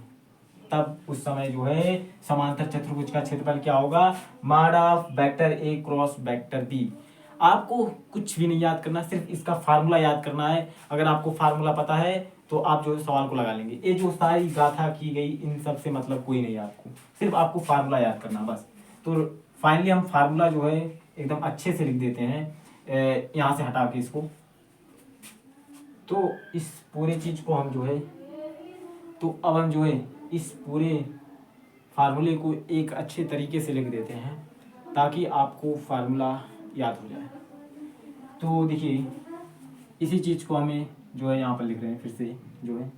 तब उस समय जो है समांतर चतुर्भुज का क्षेत्रफल क्या होगा mod of vector A cross vector B. आपको कुछ भी नहीं याद करना, सिर्फ इसका फार्मूला याद करना है। अगर आपको फार्मूला पता है तो आप जो है सवाल को लगा लेंगे। ये जो सारी गाथा की गई इन सब से मतलब कोई नहीं है आपको, सिर्फ आपको फार्मूला याद करना बस। तो फाइनली हम फार्मूला जो है एकदम अच्छे से लिख देते हैं यहाँ से हटा के इसको। तो इस पूरे चीज को हम जो है, तो अब हम जो है इस पूरे फार्मूले को एक अच्छे तरीके से लिख देते हैं ताकि आपको फार्मूला याद हो जाए। तो देखिए इसी चीज़ को हमें जो है यहाँ पर लिख रहे हैं, फिर से जो है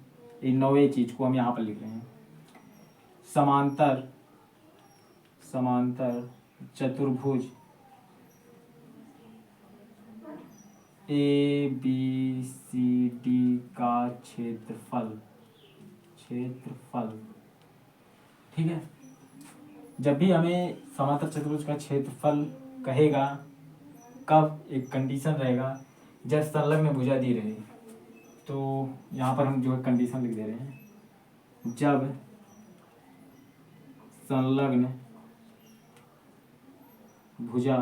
ये नौवे चीज़ को हम यहाँ पर लिख रहे हैं समांतर चतुर्भुज ए बी सी डी का क्षेत्रफल। ठीक है, जब भी हमें समांतर चतुर्भुज का क्षेत्रफल कहेगा, कब? एक कंडीशन रहेगा जब संलग्न भुजा दी रहे। तो यहाँ पर हम जो है कंडीशन लिख दे रहे हैं, जब संलग्न भुजा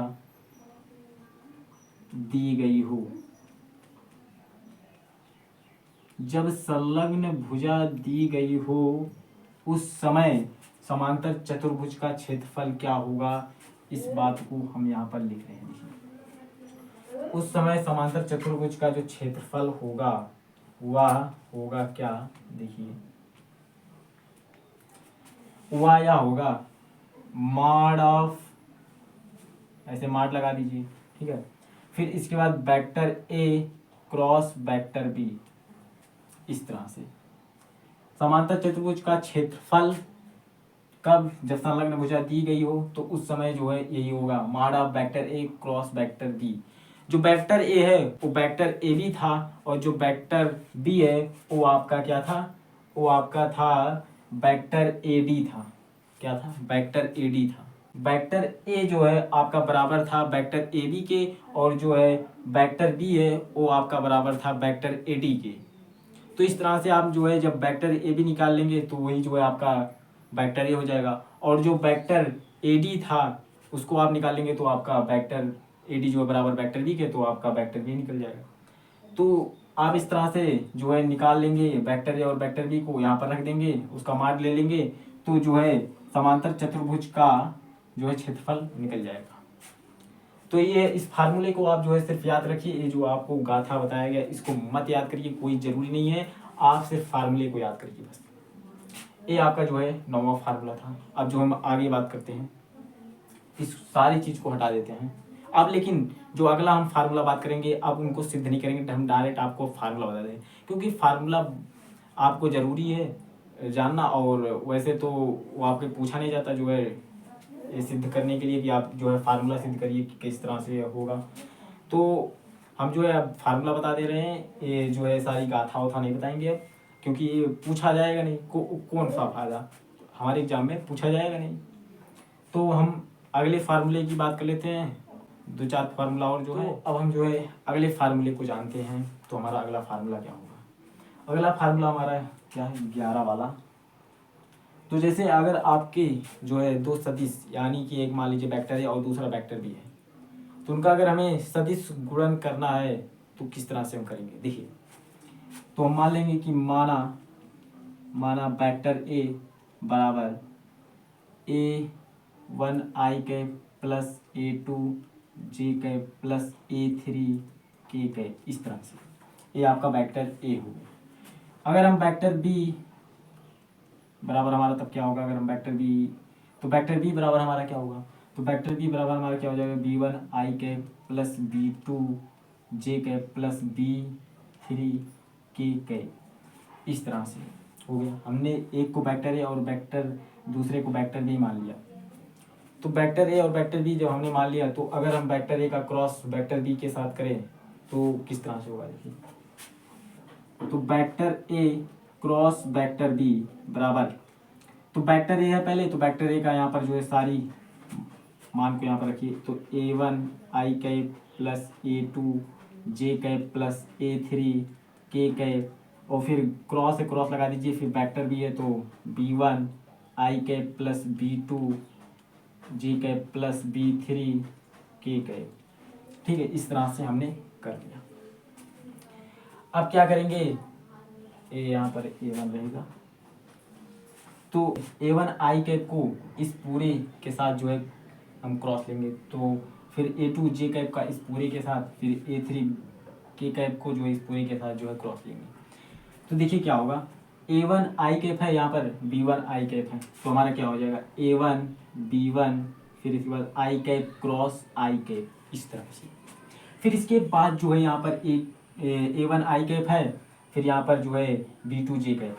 दी गई हो। जब संलग्न भुजा दी गई हो उस समय समांतर चतुर्भुज का क्षेत्रफल क्या होगा, इस बात को हम यहाँ पर लिख रहे हैं। देखिए उस समय समांतर चतुर्भुज का जो क्षेत्रफल होगा वह होगा क्या, देखिए वह या होगा माड ऑफ, ऐसे माड लगा दीजिए। ठीक है, फिर इसके बाद वेक्टर ए क्रॉस वेक्टर बी, इस तरह से समांतर चतुर्भुज का क्षेत्रफल कब? जब संलग्न भुजा दी गई हो, तो उस समय जो है यही होगा mod of vector A cross vector B. जो वेक्टर ए है वो वेक्टर ए बी था, और जो वेक्टर बी है वो आपका क्या था, वो आपका था वेक्टर ए डी था। क्या था? वेक्टर ए डी था। वेक्टर ए जो है आपका बराबर था वेक्टर ए बी के, और जो है वेक्टर बी है वो आपका बराबर था वेक्टर ए डी के। तो इस तरह से आप जो है जब वेक्टर ए बी निकाल लेंगे तो वही जो है आपका वेक्टर ए हो जाएगा, और जो वेक्टर ए डी था उसको आप निकालेंगे तो आपका वेक्टर ए डी जो है बराबर वेक्टर बी के, तो आपका वेक्टर बी निकल जाएगा। तो आप इस तरह से जो है निकाल लेंगे वेक्टर ए और वेक्टर बी को यहाँ पर रख देंगे, उसका मान ले लेंगे, तो जो है समांतर चतुर्भुज का जो है क्षेत्रफल निकल जाएगा। तो ये इस फार्मूले को आप जो है सिर्फ याद रखिए, ये जो आपको गाथा बताया गया इसको मत याद करिए, कोई जरूरी नहीं है, आप सिर्फ फार्मूले को याद करिए बस। ये आपका जो है 9वां फार्मूला था। अब जो हम आगे बात करते हैं, इस सारी चीज को हटा देते हैं अब, लेकिन जो अगला हम फार्मूला बात करेंगे अब उनको सिद्ध नहीं करेंगे, हम डायरेक्ट आपको फार्मूला बता दें, क्योंकि फार्मूला आपको जरूरी है जानना, और वैसे तो वो आपके पूछा नहीं जाता जो है ये सिद्ध करने के लिए कि आप जो है फार्मूला सिद्ध करिए कि किस तरह से होगा। तो हम जो है अब फार्मूला बता दे रहे हैं, ये जो है सारी गाथा वाथा नहीं बताएंगे अब, क्योंकि ये पूछा जाएगा नहीं, कौन सा फायदा, हमारे एग्जाम में पूछा जाएगा नहीं। तो हम अगले फार्मूले की बात कर लेते हैं, 2-4 फार्मूला और जो है। अब हम जो है अगले फार्मूले को जानते हैं, तो हमारा अगला फार्मूला क्या होगा। अगला फार्मूला हमारा क्या है 11 वाला। तो जैसे अगर आपके जो है दो सदिश, यानी कि एक मान लीजिए वेक्टर है और दूसरा वेक्टर भी है, तो उनका अगर हमें सदिश गुणन करना है तो किस तरह से हम करेंगे देखिए। तो हम मान लेंगे कि माना वेक्टर ए बराबर A1 i plus A2 j plus A3 k इस तरह से, ये आपका वेक्टर ए हो गया। अगर हम वेक्टर बी बराबर हमारा तब क्या होगा, अगर हम वेक्टर बी, तो वेक्टर बी बराबर हमारा क्या होगा, तो वेक्टर बी बराबर हमारा क्या हो जाएगा, B1 i plus B2 j plus B3 k इस तरह से हो गया। हमने एक को वेक्टर ए और वेक्टर दूसरे को वेक्टर बी मान लिया। तो वेक्टर ए और वेक्टर बी जब हमने मान लिया, तो अगर हम वेक्टर ए का क्रॉस वेक्टर बी के साथ करें तो किस तरह से होगा देखिए। तो वेक्टर ए क्रॉस वेक्टर बी बराबर, तो वेक्टर ए है पहले, तो वेक्टर ए का यहाँ पर जो है सारी मान को यहाँ पर रखिए। तो A1 i plus A2 j plus A3 k और फिर क्रॉस से क्रॉस लगा दीजिए। फिर वेक्टर बी है तो B1 i plus B2 j plus B3 k। ठीक है, इस तरह से हमने कर दिया। अब क्या करेंगे, ए यहाँ पर A1 रहेगा, तो A1 i को इस पूरे के साथ जो है हम क्रॉस लेंगे। तो फिर A2 j का इस पूरे के साथ, फिर A3 k को जो है इस पूरे के साथ जो है क्रॉस लेंगे। तो देखिए क्या होगा, A1 i है यहाँ पर, B1 i है, तो हमारा क्या हो जाएगा A1 B1 फिर इसके बाद i क्रॉस i इस तरह से। फिर इसके बाद जो है यहाँ पर A1 i है, फिर यहाँ पर जो है B2 j है,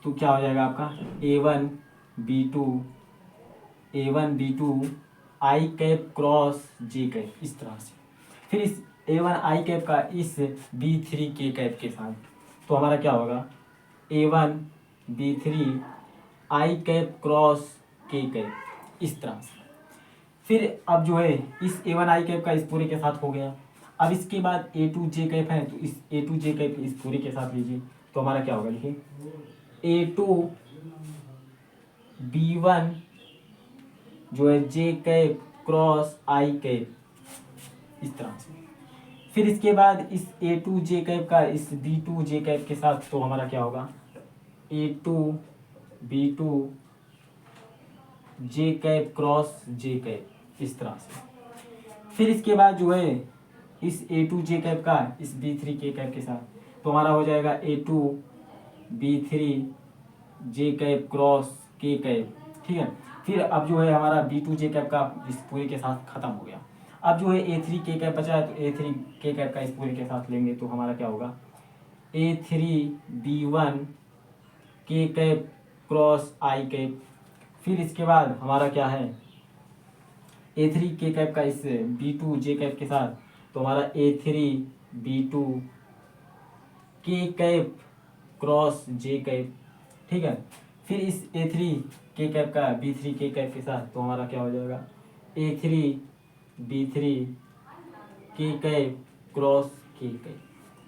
तो क्या हो जाएगा आपका A1 B2 i cross j इस तरह से। फिर इस A1 i का इस B3 k के साथ, तो हमारा क्या होगा A1 B3 i cross k इस तरह से। फिर अब जो है इस A1 i का इस पूरे के साथ हो गया। अब इसके बाद A2 j है, तो इस A2 j इस पूरे के साथ लीजिए, तो हमारा क्या होगा देखिए A2 B1 जो है j क्रॉस i इस तरह से। फिर इसके बाद इस A2 j का इस B2 j के साथ, तो हमारा क्या होगा A2 B2 j cross j इस तरह से। फिर इसके बाद जो है इस A2 j का इस B3 k के साथ, तो हमारा हो जाएगा A2 B3 j cross k। ठीक है, फिर अब जो है हमारा B2 j का इस पूरे के साथ खत्म हो गया। अब जो है A3 k बचा है, तो A3 k का इस पूरे के साथ लेंगे, तो हमारा क्या होगा A3 B1 k cross i। फिर इसके बाद हमारा क्या है A3 k का इस B2 j के साथ, तो हमारा A3 B2 k cross j। ठीक है, फिर इस A3 k का B3 k के साथ, तो हमारा क्या हो जाएगा A3 B3 k cross k।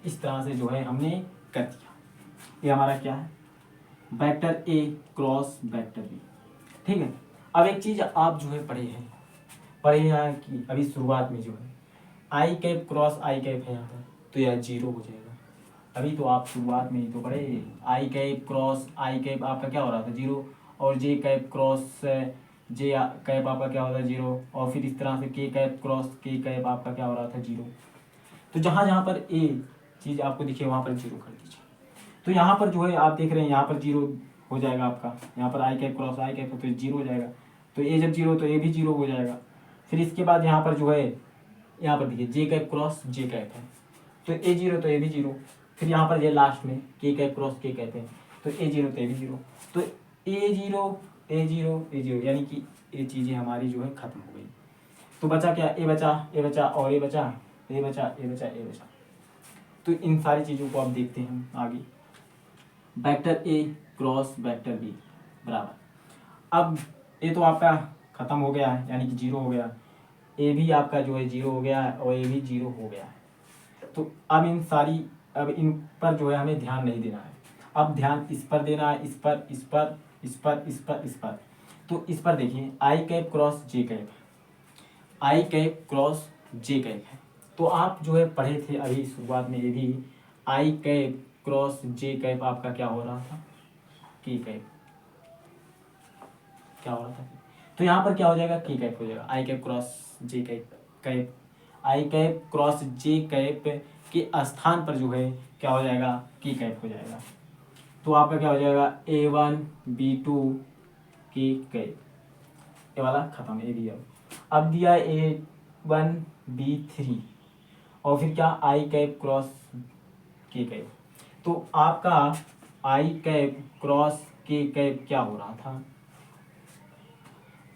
इस तरह से जो है हमने कर दिया। ये हमारा क्या है वेक्टर ए क्रॉस वेक्टर बी। ठीक है, अब एक चीज आप जो है पढ़े हैं कि अभी शुरुआत में जो है i क्रॉस i है यहाँ पर, तो यह 0 हो जाएगा। अभी तो आप शुरुआत में ही तो पढ़े i क्रॉस i आपका क्या हो रहा था 0, और j क्रॉस j आपका क्या होता है 0, और फिर इस तरह से k क्रॉस k आपका क्या हो रहा था 0। तो जहाँ जहाँ पर ए चीज़ आपको दिखे वहाँ पर 0 कर दीजिए। तो यहाँ पर जो है आप देख रहे हैं यहाँ पर 0 हो जाएगा आपका, यहाँ पर i क्रॉस i तो 0 हो जाएगा। तो ए जब 0 तो ए भी 0 हो जाएगा। फिर इसके बाद यहाँ पर जो है यहाँ पर देखिए j क्रॉस j है, तो ए 0 तो ए भी 0। फिर यहाँ पर ये लास्ट में k क्रॉस k है, तो ए 0 तो ए भी 0। तो ए 0 यानी कि ये चीज़ें हमारी जो है खत्म हो गई। तो बचा क्या, ए बचा और ए बचा, ए बचा। तो इन सारी चीज़ों को आप देखते हैं आगे। वेक्टर ए क्रॉस वेक्टर बी बराबर, अब ए तो आपका खत्म हो गया है यानी कि 0 हो गया, ए भी आपका जो है 0 हो गया है और ए भी 0 हो गया है। तो अब इन पर जो है हमें ध्यान नहीं देना है, अब ध्यान इस पर देना है, इस पर। तो इस पर देखिए i cross j i cross j है, तो आप जो है पढ़े थे अभी शुरुआत में ये भी, आई कैप क्रॉस जे कैप आपका क्या हो रहा था, के कैप क्या हो रहा था। तो यहाँ पर क्या हो जाएगा, के कैप हो जाएगा, आई कैप क्रॉस जे कैप कैप आई कैप क्रॉस जे कैप के स्थान पर जो है क्या हो जाएगा, के कैप हो जाएगा। तो आपका क्या हो जाएगा, A1 B2 के कैप, ये वाला खत्म, ये दिया। अब दिया A1 B3 और फिर क्या, आई कैप क्रॉस के कैप। तो आपका आई कैप क्रॉस के कैप क्या हो रहा था,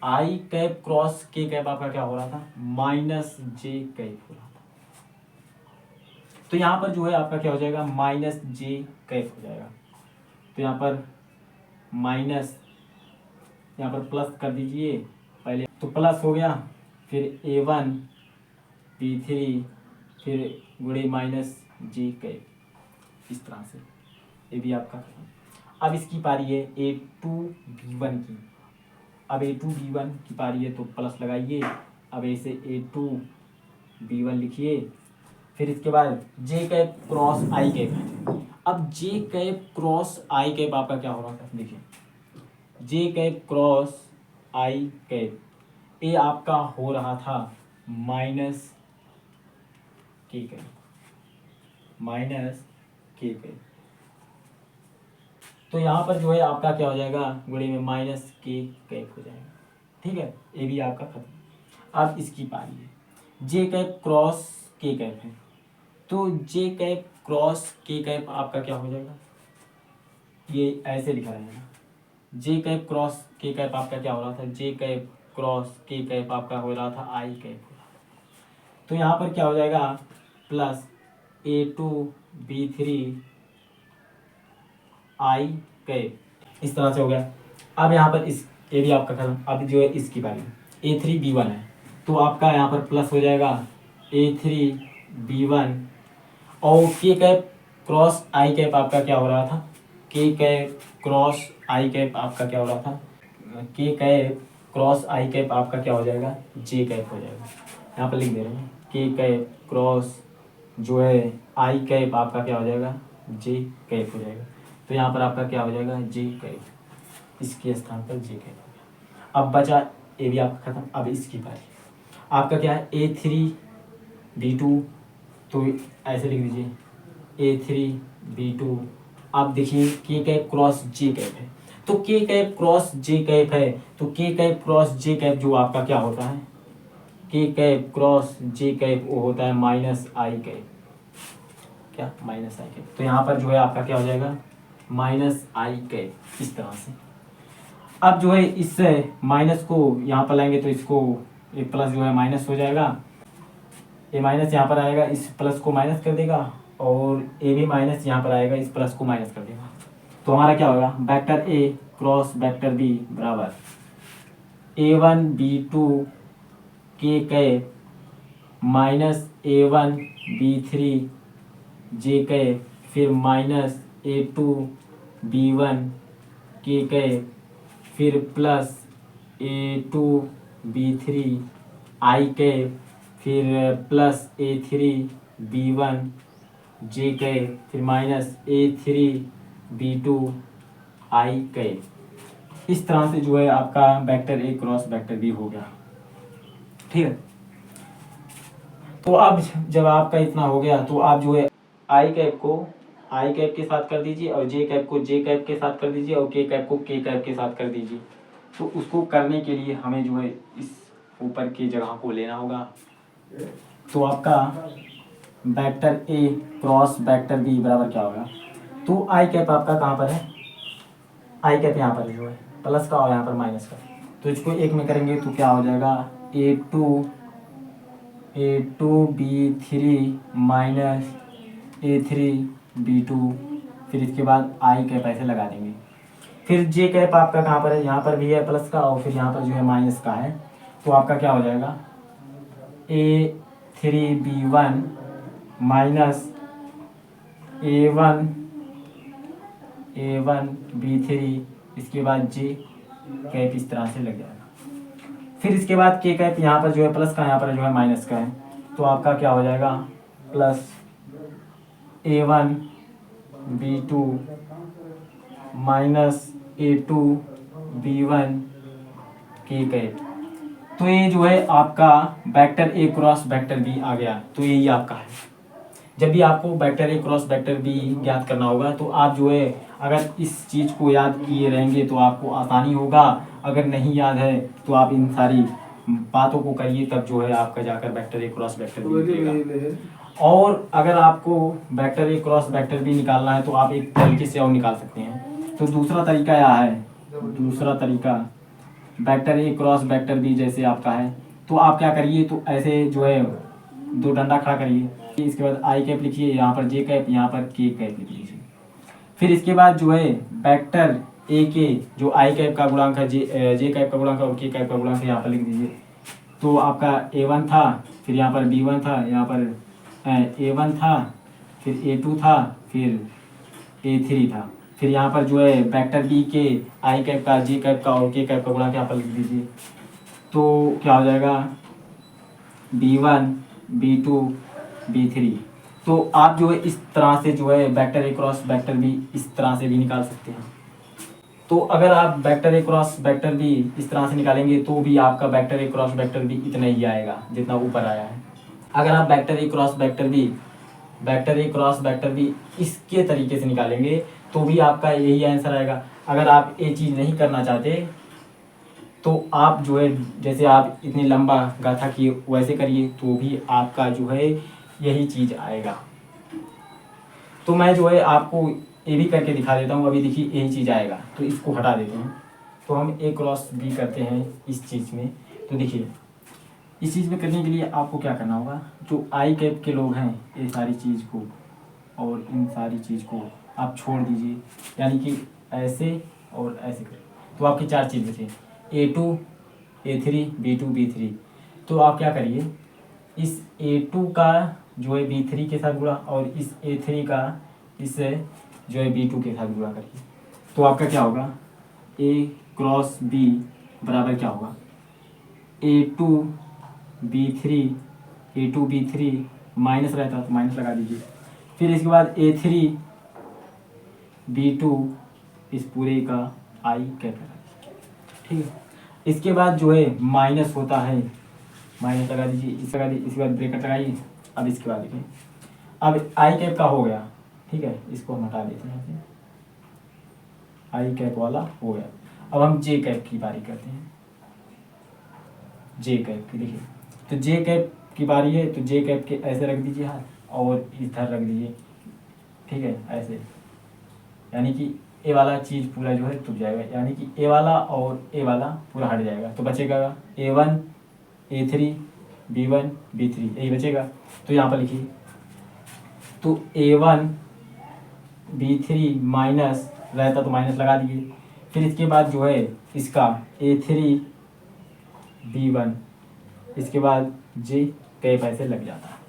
आई कैप क्रॉस के कैप आपका क्या हो रहा था, माइनस जे कैप हो रहा था। तो यहाँ पर जो है आपका क्या हो जाएगा, माइनस जे कैप हो जाएगा। तो यहाँ पर माइनस, यहाँ पर प्लस कर दीजिए पहले, तो प्लस हो गया, फिर A1 B3 फिर गुणे माइनस जे कैप, इस तरह से ये भी आपका खत्म। अब इसकी पारी है A2 B1 की। अब A2 B1 की पारी है तो प्लस लगाइए, अब ऐसे A2 B1 लिखिए। फिर इसके बाद जे कैप क्रॉस आई कैप है। अब जे कैप क्रॉस आई कैप आपका क्या हो रहा था, देखिए जे कैप क्रॉस आई कैप, ये आपका हो रहा था माइनस के कैप, माइनस के कैप। तो यहाँ पर जो है आपका क्या हो जाएगा, गुणे में माइनस के कैप हो जाएगा। ठीक है, ये भी आपका खत्म। अब इसकी पारी है जे कैप क्रॉस के कैप है। तो जे कैप क्रॉस के कैप आपका क्या हो जाएगा, ये ऐसे लिखा रहेगा, जे कैप क्रॉस के कैप आपका क्या हो रहा था, जे कैप क्रॉस के कैप आपका हो रहा था आई कैप हो रहा था। तो यहाँ पर क्या हो जाएगा, plus A2 B3 i cap, इस तरह से हो गया। अब यहाँ पर इस, ये भी आपका खत्म। अब जो है इसकी बारी A3 B1 है, तो आपका यहाँ पर प्लस हो जाएगा A3 B1 और के कैप क्रॉस आई कैप आपका क्या हो रहा था, के कैप क्रॉस आई कैप आपका क्या हो रहा था, के कैप क्रॉस आई कैप आपका क्या हो जाएगा, जे कैप हो जाएगा। यहाँ पर लिख दे रहे हैं के कैप क्रॉस जो है आई कैप आपका क्या हो जाएगा, जे कैप हो जाएगा। तो यहाँ पर आपका क्या हो जाएगा, जे कैप, इसके स्थान पर जे कैप हो गया। अब बचा ये भी आपका खत्म। अब इसकी बारी आपका क्या है, A3 B2, तो ऐसे लिख दीजिए A3 B2। आप देखिए के कैप क्रॉस जे कैप है, तो के कैप क्रॉस जे कैप है, तो के कैप क्रॉस जे कैप जो आपका क्या होता है, के कैप क्रॉस जे कैप वो होता है माइनस आई कैप, क्या माइनस आई कैप। तो यहाँ पर जो है आपका क्या हो जाएगा, माइनस आई कैप, इस तरह से। अब जो है इस माइनस को यहाँ पर लाएंगे तो इसको एक प्लस जो है माइनस हो जाएगा, ये माइनस यहाँ पर आएगा, इस प्लस को माइनस कर देगा और ए भी माइनस यहाँ पर आएगा, इस प्लस को माइनस कर देगा। तो हमारा क्या होगा, वेक्टर ए क्रॉस वेक्टर बी बराबर A1 B2 k cap minus A1 B3 j cap, फिर minus A2 B1 k cap, फिर plus A2 B3 i cap, फिर plus A3 B1 j cap, फिर minus A3 B2 i cap. इस तरह से जो है आपका वेक्टर ए क्रॉस वेक्टर बी हो गया। ठीक है, तो अब जब आपका इतना हो गया तो आप जो है आई कैप को आई कैप के साथ कर दीजिए और जे कैप को जे कैप के साथ कर दीजिए और के कैप को के कैप के साथ कर दीजिए। तो उसको करने के लिए हमें जो है इस ऊपर की जगह को लेना होगा। तो आपका वेक्टर ए क्रॉस वेक्टर बी बराबर क्या होगा, तो आई कैप आपका कहाँ पर है, आई कैप यहाँ पर जो है प्लस का और यहाँ पर माइनस का, तो इसको एक में करेंगे तो क्या हो जाएगा, A2 B3 minus A3 B2, फिर इसके बाद आई कैप ऐसे लगा देंगे। फिर जे कैप आपका कहाँ पर है, यहाँ पर भी है प्लस का और फिर यहाँ पर जो है माइनस का है। तो आपका क्या हो जाएगा, A3 B1 minus A1 B3, इसके बाद जे कैप इस तरह से लग जाएगा। फिर इसके बाद के कैप यहाँ पर जो है प्लस का, यहाँ पर जो है माइनस का है, तो आपका क्या हो जाएगा plus A1 B2 minus A2 B1 k cap. तो ये जो है आपका वेक्टर ए क्रॉस वेक्टर बी आ गया। तो यही आपका है। जब भी आपको वेक्टर ए क्रॉस वेक्टर बी ज्ञात करना होगा तो आप जो है अगर इस चीज़ को याद किए रहेंगे तो आपको आसानी होगा। अगर नहीं याद है तो आप इन सारी बातों को करिए, तब जो है आपका जाकर वेक्टर ए क्रॉस वेक्टर बी निकलेगा। और अगर आपको वेक्टर ए क्रॉस वेक्टर बी निकालना है तो आप एक तरीके से और निकाल सकते हैं। तो दूसरा तरीका यह है, दूसरा तरीका वेक्टर ए क्रॉस वेक्टर बी जैसे आपका है तो आप क्या करिए, तो ऐसे जो है दो डंडा खड़ा करिए, इसके बाद आई कैप लिखिए, यहाँ पर जे कैप, यहाँ पर के कैप लिख लीजिए। फिर इसके बाद जो है वेक्टर ए के जो आई कैप का गुणांक है, जे कैप का गुणांक और के कैप का गुणांक यहाँ पर लिख दीजिए। तो आपका A1 था, फिर यहाँ पर B1 था, यहाँ पर A1 था, फिर A2 था, फिर A3 था। फिर यहाँ पर जो है वेक्टर बी के आई कैप का, जे कैप का और के कैप का गुणांक यहाँ पर लिख दीजिए। तो क्या हो जाएगा B1 B2 B3। तो आप जो है इस तरह से जो है वेक्टर ए क्रॉस वेक्टर बी इस तरह से भी निकाल सकते हैं। तो अगर आप वेक्टर ए क्रॉस वेक्टर बी इस तरह से निकालेंगे तो भी आपका वेक्टर ए क्रॉस वेक्टर बी इतना ही आएगा जितना ऊपर आया है। अगर आप वेक्टर ए क्रॉस वेक्टर बी इसके तरीके से निकालेंगे तो भी आपका यही आंसर आएगा। अगर आप ये चीज़ नहीं करना चाहते तो आप जो है जैसे आप इतनी लंबा गाथा किए वैसे करिए तो भी आपका जो है यही चीज़ आएगा। तो मैं जो है आपको ये भी करके दिखा देता हूँ। अभी देखिए यही चीज़ आएगा, तो इसको हटा देते हैं। तो हम ए क्रॉस बी करते हैं इस चीज़ में। तो देखिए इस चीज़ में करने के लिए आपको क्या करना होगा, जो आई कैप के लोग हैं ये सारी चीज़ को और इन सारी चीज़ को आप छोड़ दीजिए, यानी कि ऐसे और ऐसे करें तो आपकी चार चीज़ बचे A2 A3 B2 B3। तो आप क्या करिए, इस A2 का जो है B3 के साथ गुणा और इस A3 का इस जो है B2 के साथ गुणा करिए। तो आपका क्या होगा A क्रॉस B बराबर क्या होगा A2 B3 माइनस रहता तो माइनस लगा दीजिए। फिर इसके बाद A3 B2 इस पूरे का आई कैप लगा दीजिए, ठीक है। इसके बाद जो है माइनस होता है, माइनस लगा दीजिए, इसके बाद ब्रैकेट लगाइए। अब इसके बाद देखिए अब आई कैप का हो गया, ठीक है, इसको हम हटा देते हैं, आई कैप वाला हो गया। अब हम जे कैप की बारी करते हैं, जे कैप की। देखिए तो जे कैप की बारी है, तो जे कैप के ऐसे रख दीजिए हाथ और इधर रख दीजिए, ठीक है, ऐसे, यानी कि ए वाला चीज़ पूरा जो है टूट जाएगा, यानी कि ए वाला और ए वाला पूरा हट जाएगा। तो बचेगा A1 A3 B1 B3 यही बचेगा। तो यहाँ पर लिखिए, तो A1 B3 माइनस रहता तो माइनस लगा दिए। फिर इसके बाद जो है इसका A3 B1, इसके बाद जे कैप ऐसे लग जाता है।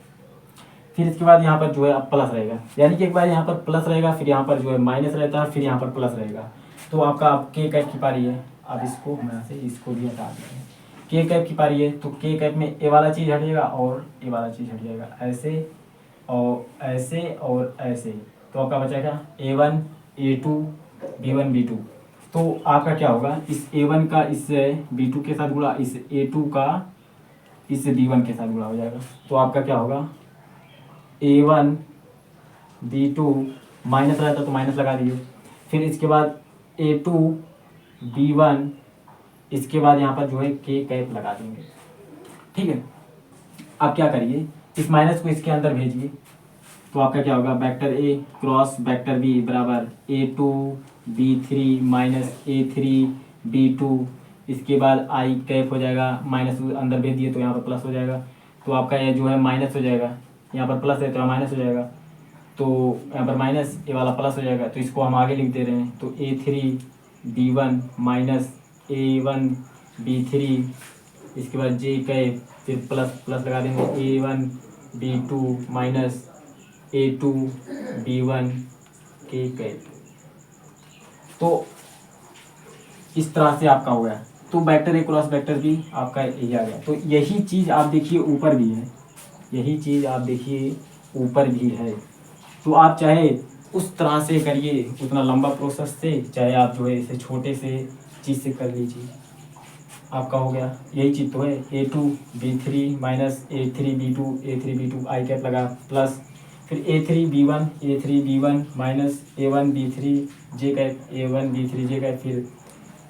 फिर इसके बाद यहाँ पर जो है अब प्लस रहेगा, यानी कि एक बार यहाँ पर प्लस रहेगा, फिर यहाँ पर जो है माइनस रहता है, फिर यहाँ पर प्लस रहेगा। तो आपका अब के कैप की पारी है। अब इसको मैं से इसको भी हटा देते हैं, के कैप की पारी है। तो के कैप में ए वाला चीज़ हट जाएगा और ए वाला चीज़ हट जाएगा, ऐसे और ऐसे और ऐसे। तो आपका बचेगा A1 A2 B1 B2। तो आपका क्या होगा, इस A1 का इस B2 के साथ गुणा, इस A2 का इस B1 के साथ गुणा हो जाएगा। तो आपका क्या होगा A1 B2 माइनस रहता तो माइनस लगा दीजिए। फिर इसके बाद A2 B1, इसके बाद यहाँ पर जो है के कैप लगा देंगे, ठीक है। अब क्या करिए, इस माइनस को इसके अंदर भेजिए। तो आपका क्या होगा वेक्टर ए क्रॉस वेक्टर बी बराबर A2 B3 minus A3 B2, इसके बाद आई कैप हो जाएगा, माइनस अंदर भेज दिए तो यहाँ पर प्लस हो जाएगा। तो आपका ये जो है माइनस हो जाएगा, यहाँ पर प्लस है तो माइनस हो जाएगा, तो यहाँ पर माइनस ए वाला प्लस हो जाएगा। तो इसको हम आगे लिख दे रहे हैं, तो A3 B1 minus A1 B3, इसके बाद जे कैप, फिर प्लस प्लस लगा देंगे A1 B2 minus A2 B1 k cap. तो इस तरह से आपका हो गया। तो वेक्टर ए क्रॉस वेक्टर भी आपका यही आ गया। तो यही चीज़ आप देखिए ऊपर भी है, यही चीज़ आप देखिए ऊपर भी है। तो आप चाहे उस तरह से करिए उतना लंबा प्रोसेस से, चाहे आप जो है इसे छोटे से चीज़ से कर लीजिए, आपका हो गया। यही चीज़ तो है A2B3 माइनस A3B2 आई कैप लगा प्लस फिर A3B1 माइनस A1B3 जे कैप A1B3 जे कैप, फिर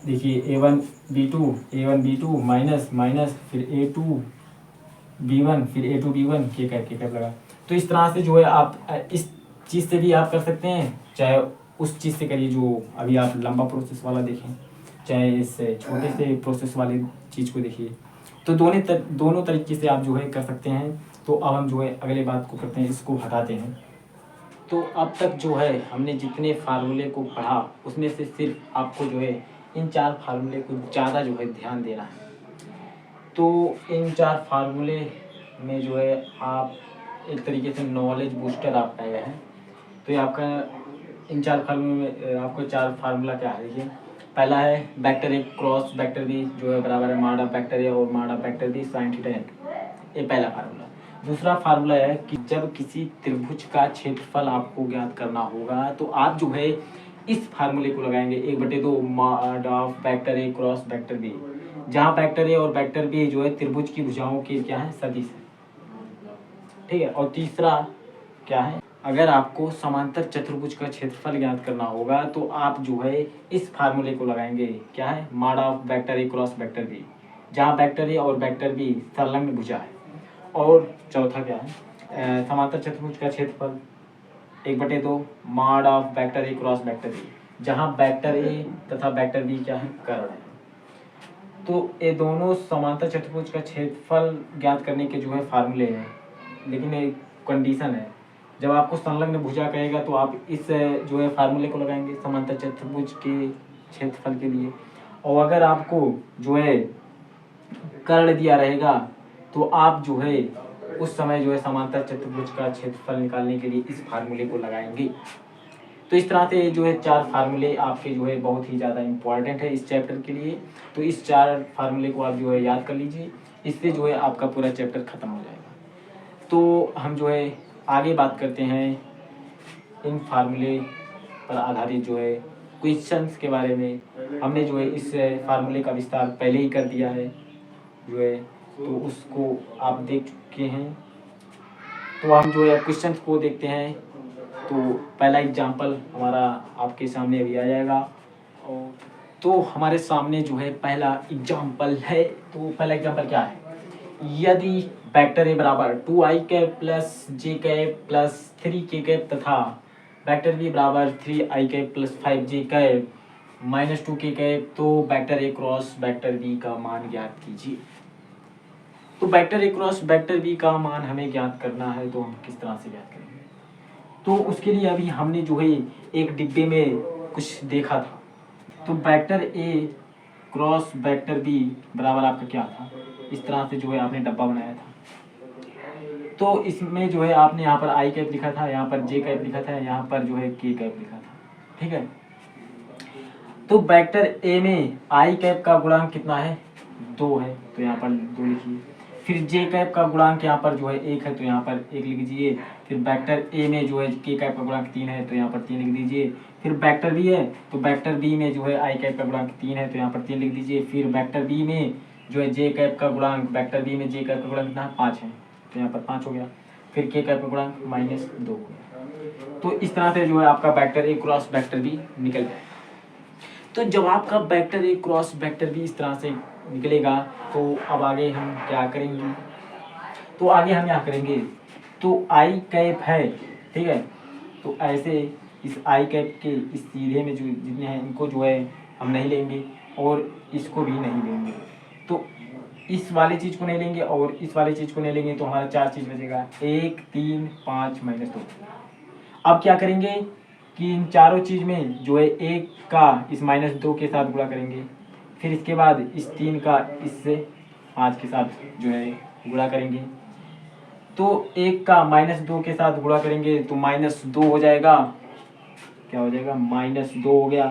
देखिए A1B2 माइनस माइनस फिर A2B1 फिर A2B1 के कैप लगा। तो इस तरह से जो है आप इस चीज़ से भी आप कर सकते हैं, चाहे उस चीज़ से करिए जो अभी आप लंबा प्रोसेस वाला देखें, चाहे इस छोटे से प्रोसेस वाली चीज़ को देखिए। तो दोनों तरीके से आप जो है कर सकते हैं। तो अब हम जो है अगले बात को करते हैं, इसको हटाते हैं। तो अब तक जो है हमने जितने फार्मूले को पढ़ा उसमें से सिर्फ आपको जो है इन 4 फार्मूले को ज़्यादा जो है ध्यान देना है। तो इन 4 फार्मूले में जो है आप एक तरीके से नॉलेज बूस्टर आप पाए हैं। तो ये आपका इन 4 फार्मूले में आपको 4 फार्मूला क्या है, देखिए। पहला है वेक्टर ए क्रॉस वेक्टर बी जो है बराबर है मॉड ऑफ वेक्टर ए और mod of vector B sine theta n, ये पहला फार्मूला। दूसरा फार्मूला है कि जब किसी त्रिभुज का क्षेत्रफल आपको ज्ञात करना होगा तो आप जो है इस फार्मूले को लगाएंगे 1/2 mod of vector A cross vector B, जहाँ वेक्टर ए और वेक्टर बी जो है त्रिभुज की भुजाओं के क्या है, सदिश है, ठीक है। और तीसरा क्या है, अगर आपको समांतर चतुर्भुज का क्षेत्रफल ज्ञात करना होगा तो आप जो है इस फार्मूले को लगाएंगे, क्या है, mod of vector A cross vector B, जहाँ वेक्टर ए और वेक्टर बी संलग्न भुजा है। और चौथा क्या है, समांतर चतुर्भुज का क्षेत्रफल 1/2 mod of vector A cross vector B, जहाँ वेक्टर ए तथा वेक्टर बी क्या है, कर्ण है। तो ये दोनों समांतर चतुर्भुज का क्षेत्रफल ज्ञात करने के जो है फार्मूले हैं, लेकिन एक कंडीशन है, जब आपको संलग्न भुजा कहेगा तो आप इस जो है फार्मूले को लगाएंगे समांतर चतुर्भुज के क्षेत्रफल के लिए। और अगर आपको जो है कर्ण दिया रहेगा तो आप जो है उस समय जो है समांतर चतुर्भुज का क्षेत्रफल निकालने के लिए इस फार्मूले को लगाएंगे। तो इस तरह से जो है 4 फार्मूले आपके जो है बहुत ही ज़्यादा इम्पॉर्टेंट है इस चैप्टर के लिए। तो इस 4 फार्मूले को आप जो है याद कर लीजिए, इससे जो है आपका पूरा चैप्टर ख़त्म हो जाएगा। तो हम जो है आगे बात करते हैं इन फार्मूले पर आधारित जो है क्वेश्चंस के बारे में। हमने जो है इस फार्मूले का विस्तार पहले ही कर दिया है जो है, तो उसको आप देख चुके हैं। तो हम जो है क्वेश्चंस को देखते हैं। तो पहला एग्जाम्पल हमारा आपके सामने अभी आ जाएगा। और तो हमारे सामने जो है पहला एग्जाम्पल है। तो पहला एग्जाम्पल क्या है, यदि वेक्टर ए बराबर 2i cap plus j cap plus 3k cap तथा वेक्टर बी बराबर 3i cap plus 5j cap minus 2k cap, तो वेक्टर ए क्रॉस वेक्टर बी का मान ज्ञात कीजिए। तो वेक्टर ए क्रॉस वेक्टर बी का मान हमें ज्ञात करना है, तो हम किस तरह से ज्ञात करेंगे। तो उसके लिए अभी हमने जो है एक डिब्बे में कुछ देखा था। तो वेक्टर ए क्रॉस वेक्टर बी बराबर आपका क्या था, इस तरह से जो है आपने डब्बा बनाया था। तो इसमें जो है आपने यहाँ पर आई कैप लिखा था, यहाँ पर जे कैप लिखा था, यहाँ पर जो है के कैप लिखा था, ठीक है। तो वेक्टर ए में आई कैप का गुणांक कितना है, 2 है, तो यहाँ पर 2 लिखिए। फिर जे कैप का गुणांक यहाँ पर जो है 1 है, तो यहाँ पर 1 लिख दीजिए। फिर वेक्टर ए में जो है के कैप का गुणांक 3 है, तो यहाँ पर 3 लिख दीजिए। फिर वेक्टर बी है, तो वेक्टर बी में जो है आई कैप का गुणांक 3 है, तो यहाँ पर 3 लिख दीजिए। फिर वेक्टर बी में जो है जे कैप का गुणांक, वेक्टर बी में जे कैप का गुणांक कितना है, 5 है, तो यहाँ पर 5 हो गया। फिर के कैप का गुणांक -2 हो गया। तो इस तरह से जो है आपका वेक्टर ए क्रॉस वेक्टर बी निकल जाएगा। तो जब आपका वेक्टर ए क्रॉस वेक्टर बी इस तरह से निकलेगा तो अब आगे हम क्या करेंगे, तो आगे हम क्या करेंगे, तो आई कैप है, ठीक है। तो ऐसे इस आई कैप के इस सीधे में जो जितने हैं इनको जो है हम नहीं लेंगे और इसको भी नहीं लेंगे। तो इस वाली चीज़ को नहीं लेंगे और इस वाली चीज़ को नहीं लेंगे, तो हमारा 4 चीज़ बचेगा, 1 3 5 -2। अब क्या करेंगे कि इन चारों चीज़ में जो है 1 का इस -2 के साथ गुणा करेंगे, फिर इसके बाद इस 3 का इससे 5 के साथ जो है गुणा करेंगे। तो 1 का -2 के साथ गुणा करेंगे तो -2 हो जाएगा, क्या हो जाएगा, -2 हो गया।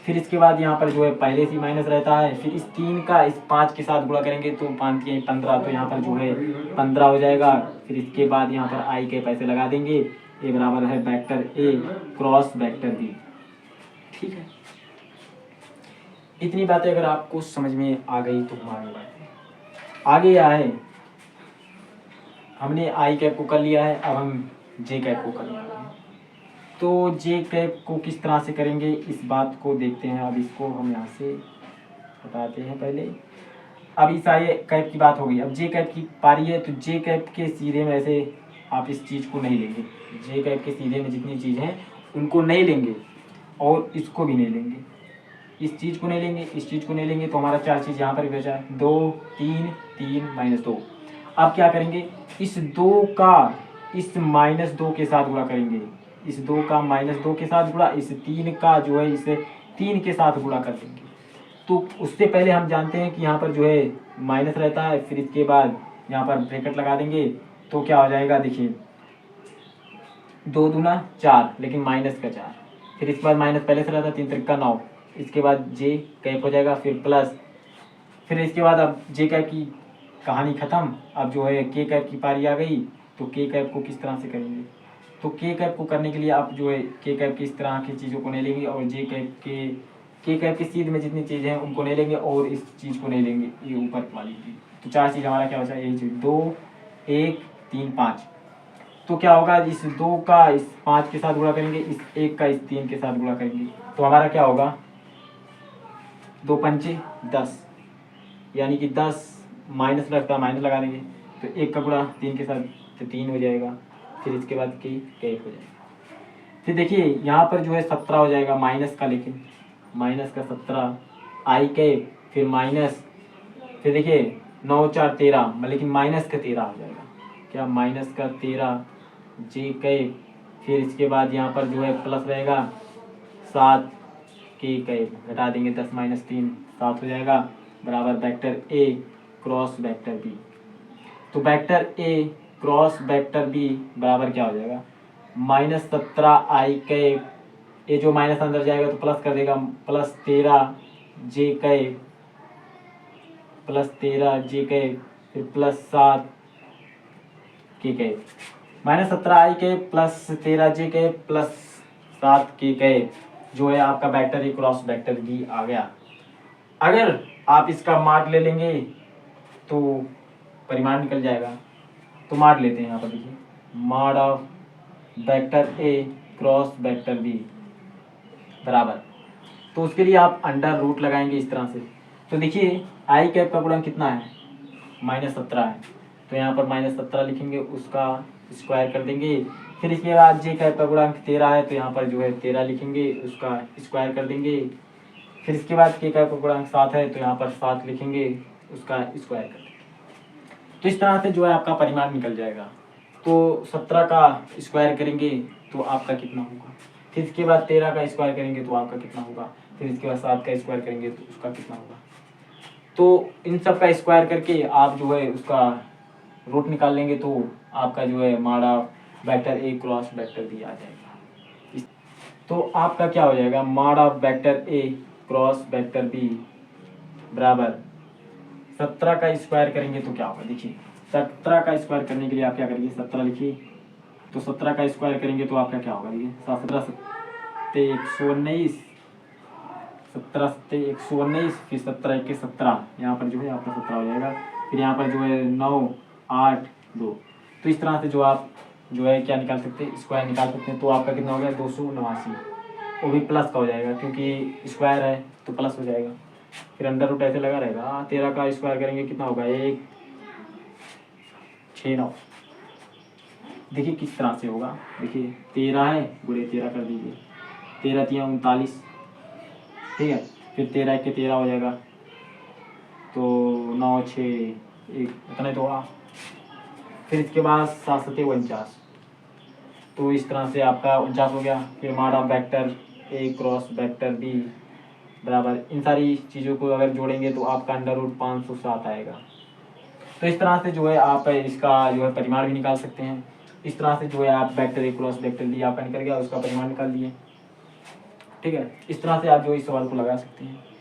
फिर इसके बाद यहाँ पर जो है पहले से माइनस रहता है, फिर इस 3 का इस 5 के साथ गुणा करेंगे तो 5 के 15, तो यहाँ पर जो है 15 हो जाएगा। फिर इसके बाद यहाँ पर आई के पैसे लगा देंगे, ए बराबर है वेक्टर ए क्रॉस वेक्टर बी। ठीक है, इतनी बातें अगर आपको समझ में आ गई तो हम आगे बढ़ते हैं। आगे क्या है, हमने आई कैप को कर लिया है, अब हम जे कैप को कर लेंगे। तो जे कैप को किस तरह से करेंगे इस बात को देखते हैं। अब इसको हम यहाँ से हटाते हैं पहले। अब इस आई कैप की बात हो गई, अब जे कैप की पारी है। तो जे कैप के सीधे में ऐसे आप इस चीज़ को नहीं लेंगे, जे कैप के सीधे में जितनी चीज़ हैं उनको नहीं लेंगे और इसको भी नहीं लेंगे, इस चीज़ को नहीं लेंगे, इस चीज़ को नहीं लेंगे। तो हमारा 4 चीज़ यहाँ पर भी बचा, 2 3 3 -2। अब क्या करेंगे, इस 2 का इस -2 के साथ गुणा करेंगे, इस 2 का -2 के साथ गुणा, इस 3 का जो है इसे 3 के साथ गुणा कर देंगे। तो उससे पहले हम जानते हैं कि यहाँ पर जो है माइनस रहता है, फिर इसके बाद यहाँ पर ब्रैकेट लगा देंगे। तो क्या हो जाएगा, देखिए 2 दूना 4, लेकिन माइनस का 4, फिर इसके बाद माइनस पहले से रहता है, 3 त्रिका 9, इसके बाद जे कैप हो जाएगा, फिर प्लस, फिर इसके बाद अब जे कैप की कहानी ख़त्म। अब जो है के कैप की पारी आ गई। तो के कैप को किस तरह से करेंगे, तो के कैप को करने के लिए आप जो है के कैप की इस तरह की चीज़ों को नहीं लेंगे और जे कैप के कैप की सीध में जितनी चीज़ें हैं उनको नहीं लेंगे और इस चीज़ को नहीं लेंगे, ये ऊपर वाली चीज़। तो 4 चीज़ हमारा क्या बचा, यही चीज़, 2 1 3 5। तो क्या होगा, इस 2 का इस 5 के साथ गुणा करेंगे, इस 1 का इस 3 के साथ गुणा करेंगे। तो हमारा क्या होगा, 2 पंचे 10, यानी कि 10 माइनस लगता है, माइनस लगा देंगे। तो 1 का गुणा 3 के साथ तो 3 हो जाएगा, फिर इसके बाद के कैप हो जाएगा। फिर देखिए यहाँ पर जो है 17 हो जाएगा माइनस का, लेकिन माइनस का 17 आई कैप, फिर माइनस, फिर देखिए 9 4 13, लेकिन माइनस का 13 हो जाएगा, क्या माइनस का 13 जे कैप। फिर इसके बाद यहाँ पर जो है प्लस रहेगा 7 के कैप, घटा देंगे 10 -3 7 हो जाएगा, बराबर वेक्टर ए क्रॉस वेक्टर बी। तो वेक्टर ए क्रॉस वेक्टर बी बराबर क्या हो जाएगा, -17 आई कैप, ये जो माइनस अंदर जाएगा तो प्लस कर देगा, +13 जे कैप, +13 जे कैप, फिर +7 k cap, -17 i cap +13 j cap +7 k cap, जो है आपका वेक्टर ए क्रॉस वेक्टर बी आ गया। अगर आप इसका माड ले लेंगे तो परिमाण निकल जाएगा। तो माड लेते हैं यहाँ पर, देखिए mod of vector A cross vector B बराबर, तो उसके लिए आप अंडर रूट लगाएंगे इस तरह से। तो देखिए आई कैप का गुणन कितना है, -17 है, तो यहाँ पर -17 लिखेंगे, उसका स्क्वायर कर देंगे। फिर इसके बाद जे कैप का गुणांक 13 है, तो यहाँ पर जो है 13 लिखेंगे, उसका स्क्वायर कर देंगे। फिर इसके बाद के कैप का गुणांक 7 है, तो यहाँ पर 7 लिखेंगे, उसका स्क्वायर कर देंगे। तो इस तरह से जो है आपका परिमाण निकल जाएगा। तो 17 का स्क्वायर करेंगे तो आपका कितना होगा, फिर इसके बाद 13 का स्क्वायर करेंगे तो आपका कितना होगा, फिर इसके बाद 7 का स्क्वायर करेंगे तो उसका कितना होगा। तो इन सब का स्क्वायर करके आप जो है उसका रूट निकाल लेंगे, तो आपका जो है माड़ा वेक्टर ए क्रॉस वेक्टर बी आ जाएगा। तो आपका क्या हो जाएगा, माड़ा वेक्टर ए क्रॉस वेक्टर बी बराबर 17 का स्क्वायर करेंगे तो क्या होगा, देखिए 17 का स्क्वायर करने के लिए आप क्या करेंगे, 17 लिखिए, तो 17 का स्क्वायर करेंगे तो आपका क्या होगा, देखिए 17 सत्ते 119, 17 सत्ते 119, फिर 17 के 17, यहाँ पर जो है आपका 17 हो जाएगा। फिर यहाँ पर जो है 9 8 2। तो इस तरह से जो आप जो है क्या निकाल सकते हैं, स्क्वायर निकाल सकते हैं। तो आपका कितना हो गया, 289, वो भी प्लस का हो जाएगा क्योंकि स्क्वायर है तो प्लस हो जाएगा। फिर अंडर रूट ऐसे लगा रहेगा, 13 का स्क्वायर करेंगे कितना होगा, 1 6 9। देखिए किस तरह से होगा, देखिए 13 है, गुणे 13 कर दीजिए, 13 3 39, ठीक है। फिर 13 के 13 हो जाएगा, तो 9 6 1 इतना तो होगा। फिर इसके बाद 7 7 49, तो इस तरह से आपका 49 हो गया। फिर हमारा वेक्टर ए क्रॉस वेक्टर बी बराबर, इन सारी चीज़ों को अगर जोड़ेंगे तो आपका अंडर रूट 507 आएगा। तो इस तरह से जो है आप इसका जो है परिमाण भी निकाल सकते हैं। इस तरह से जो है आप वेक्टर ए क्रॉस वेक्टर बी आपका निकल गया, उसका परिमाण निकाल दिए, ठीक है, इस तरह से आप जो इस सवाल को लगा सकते हैं।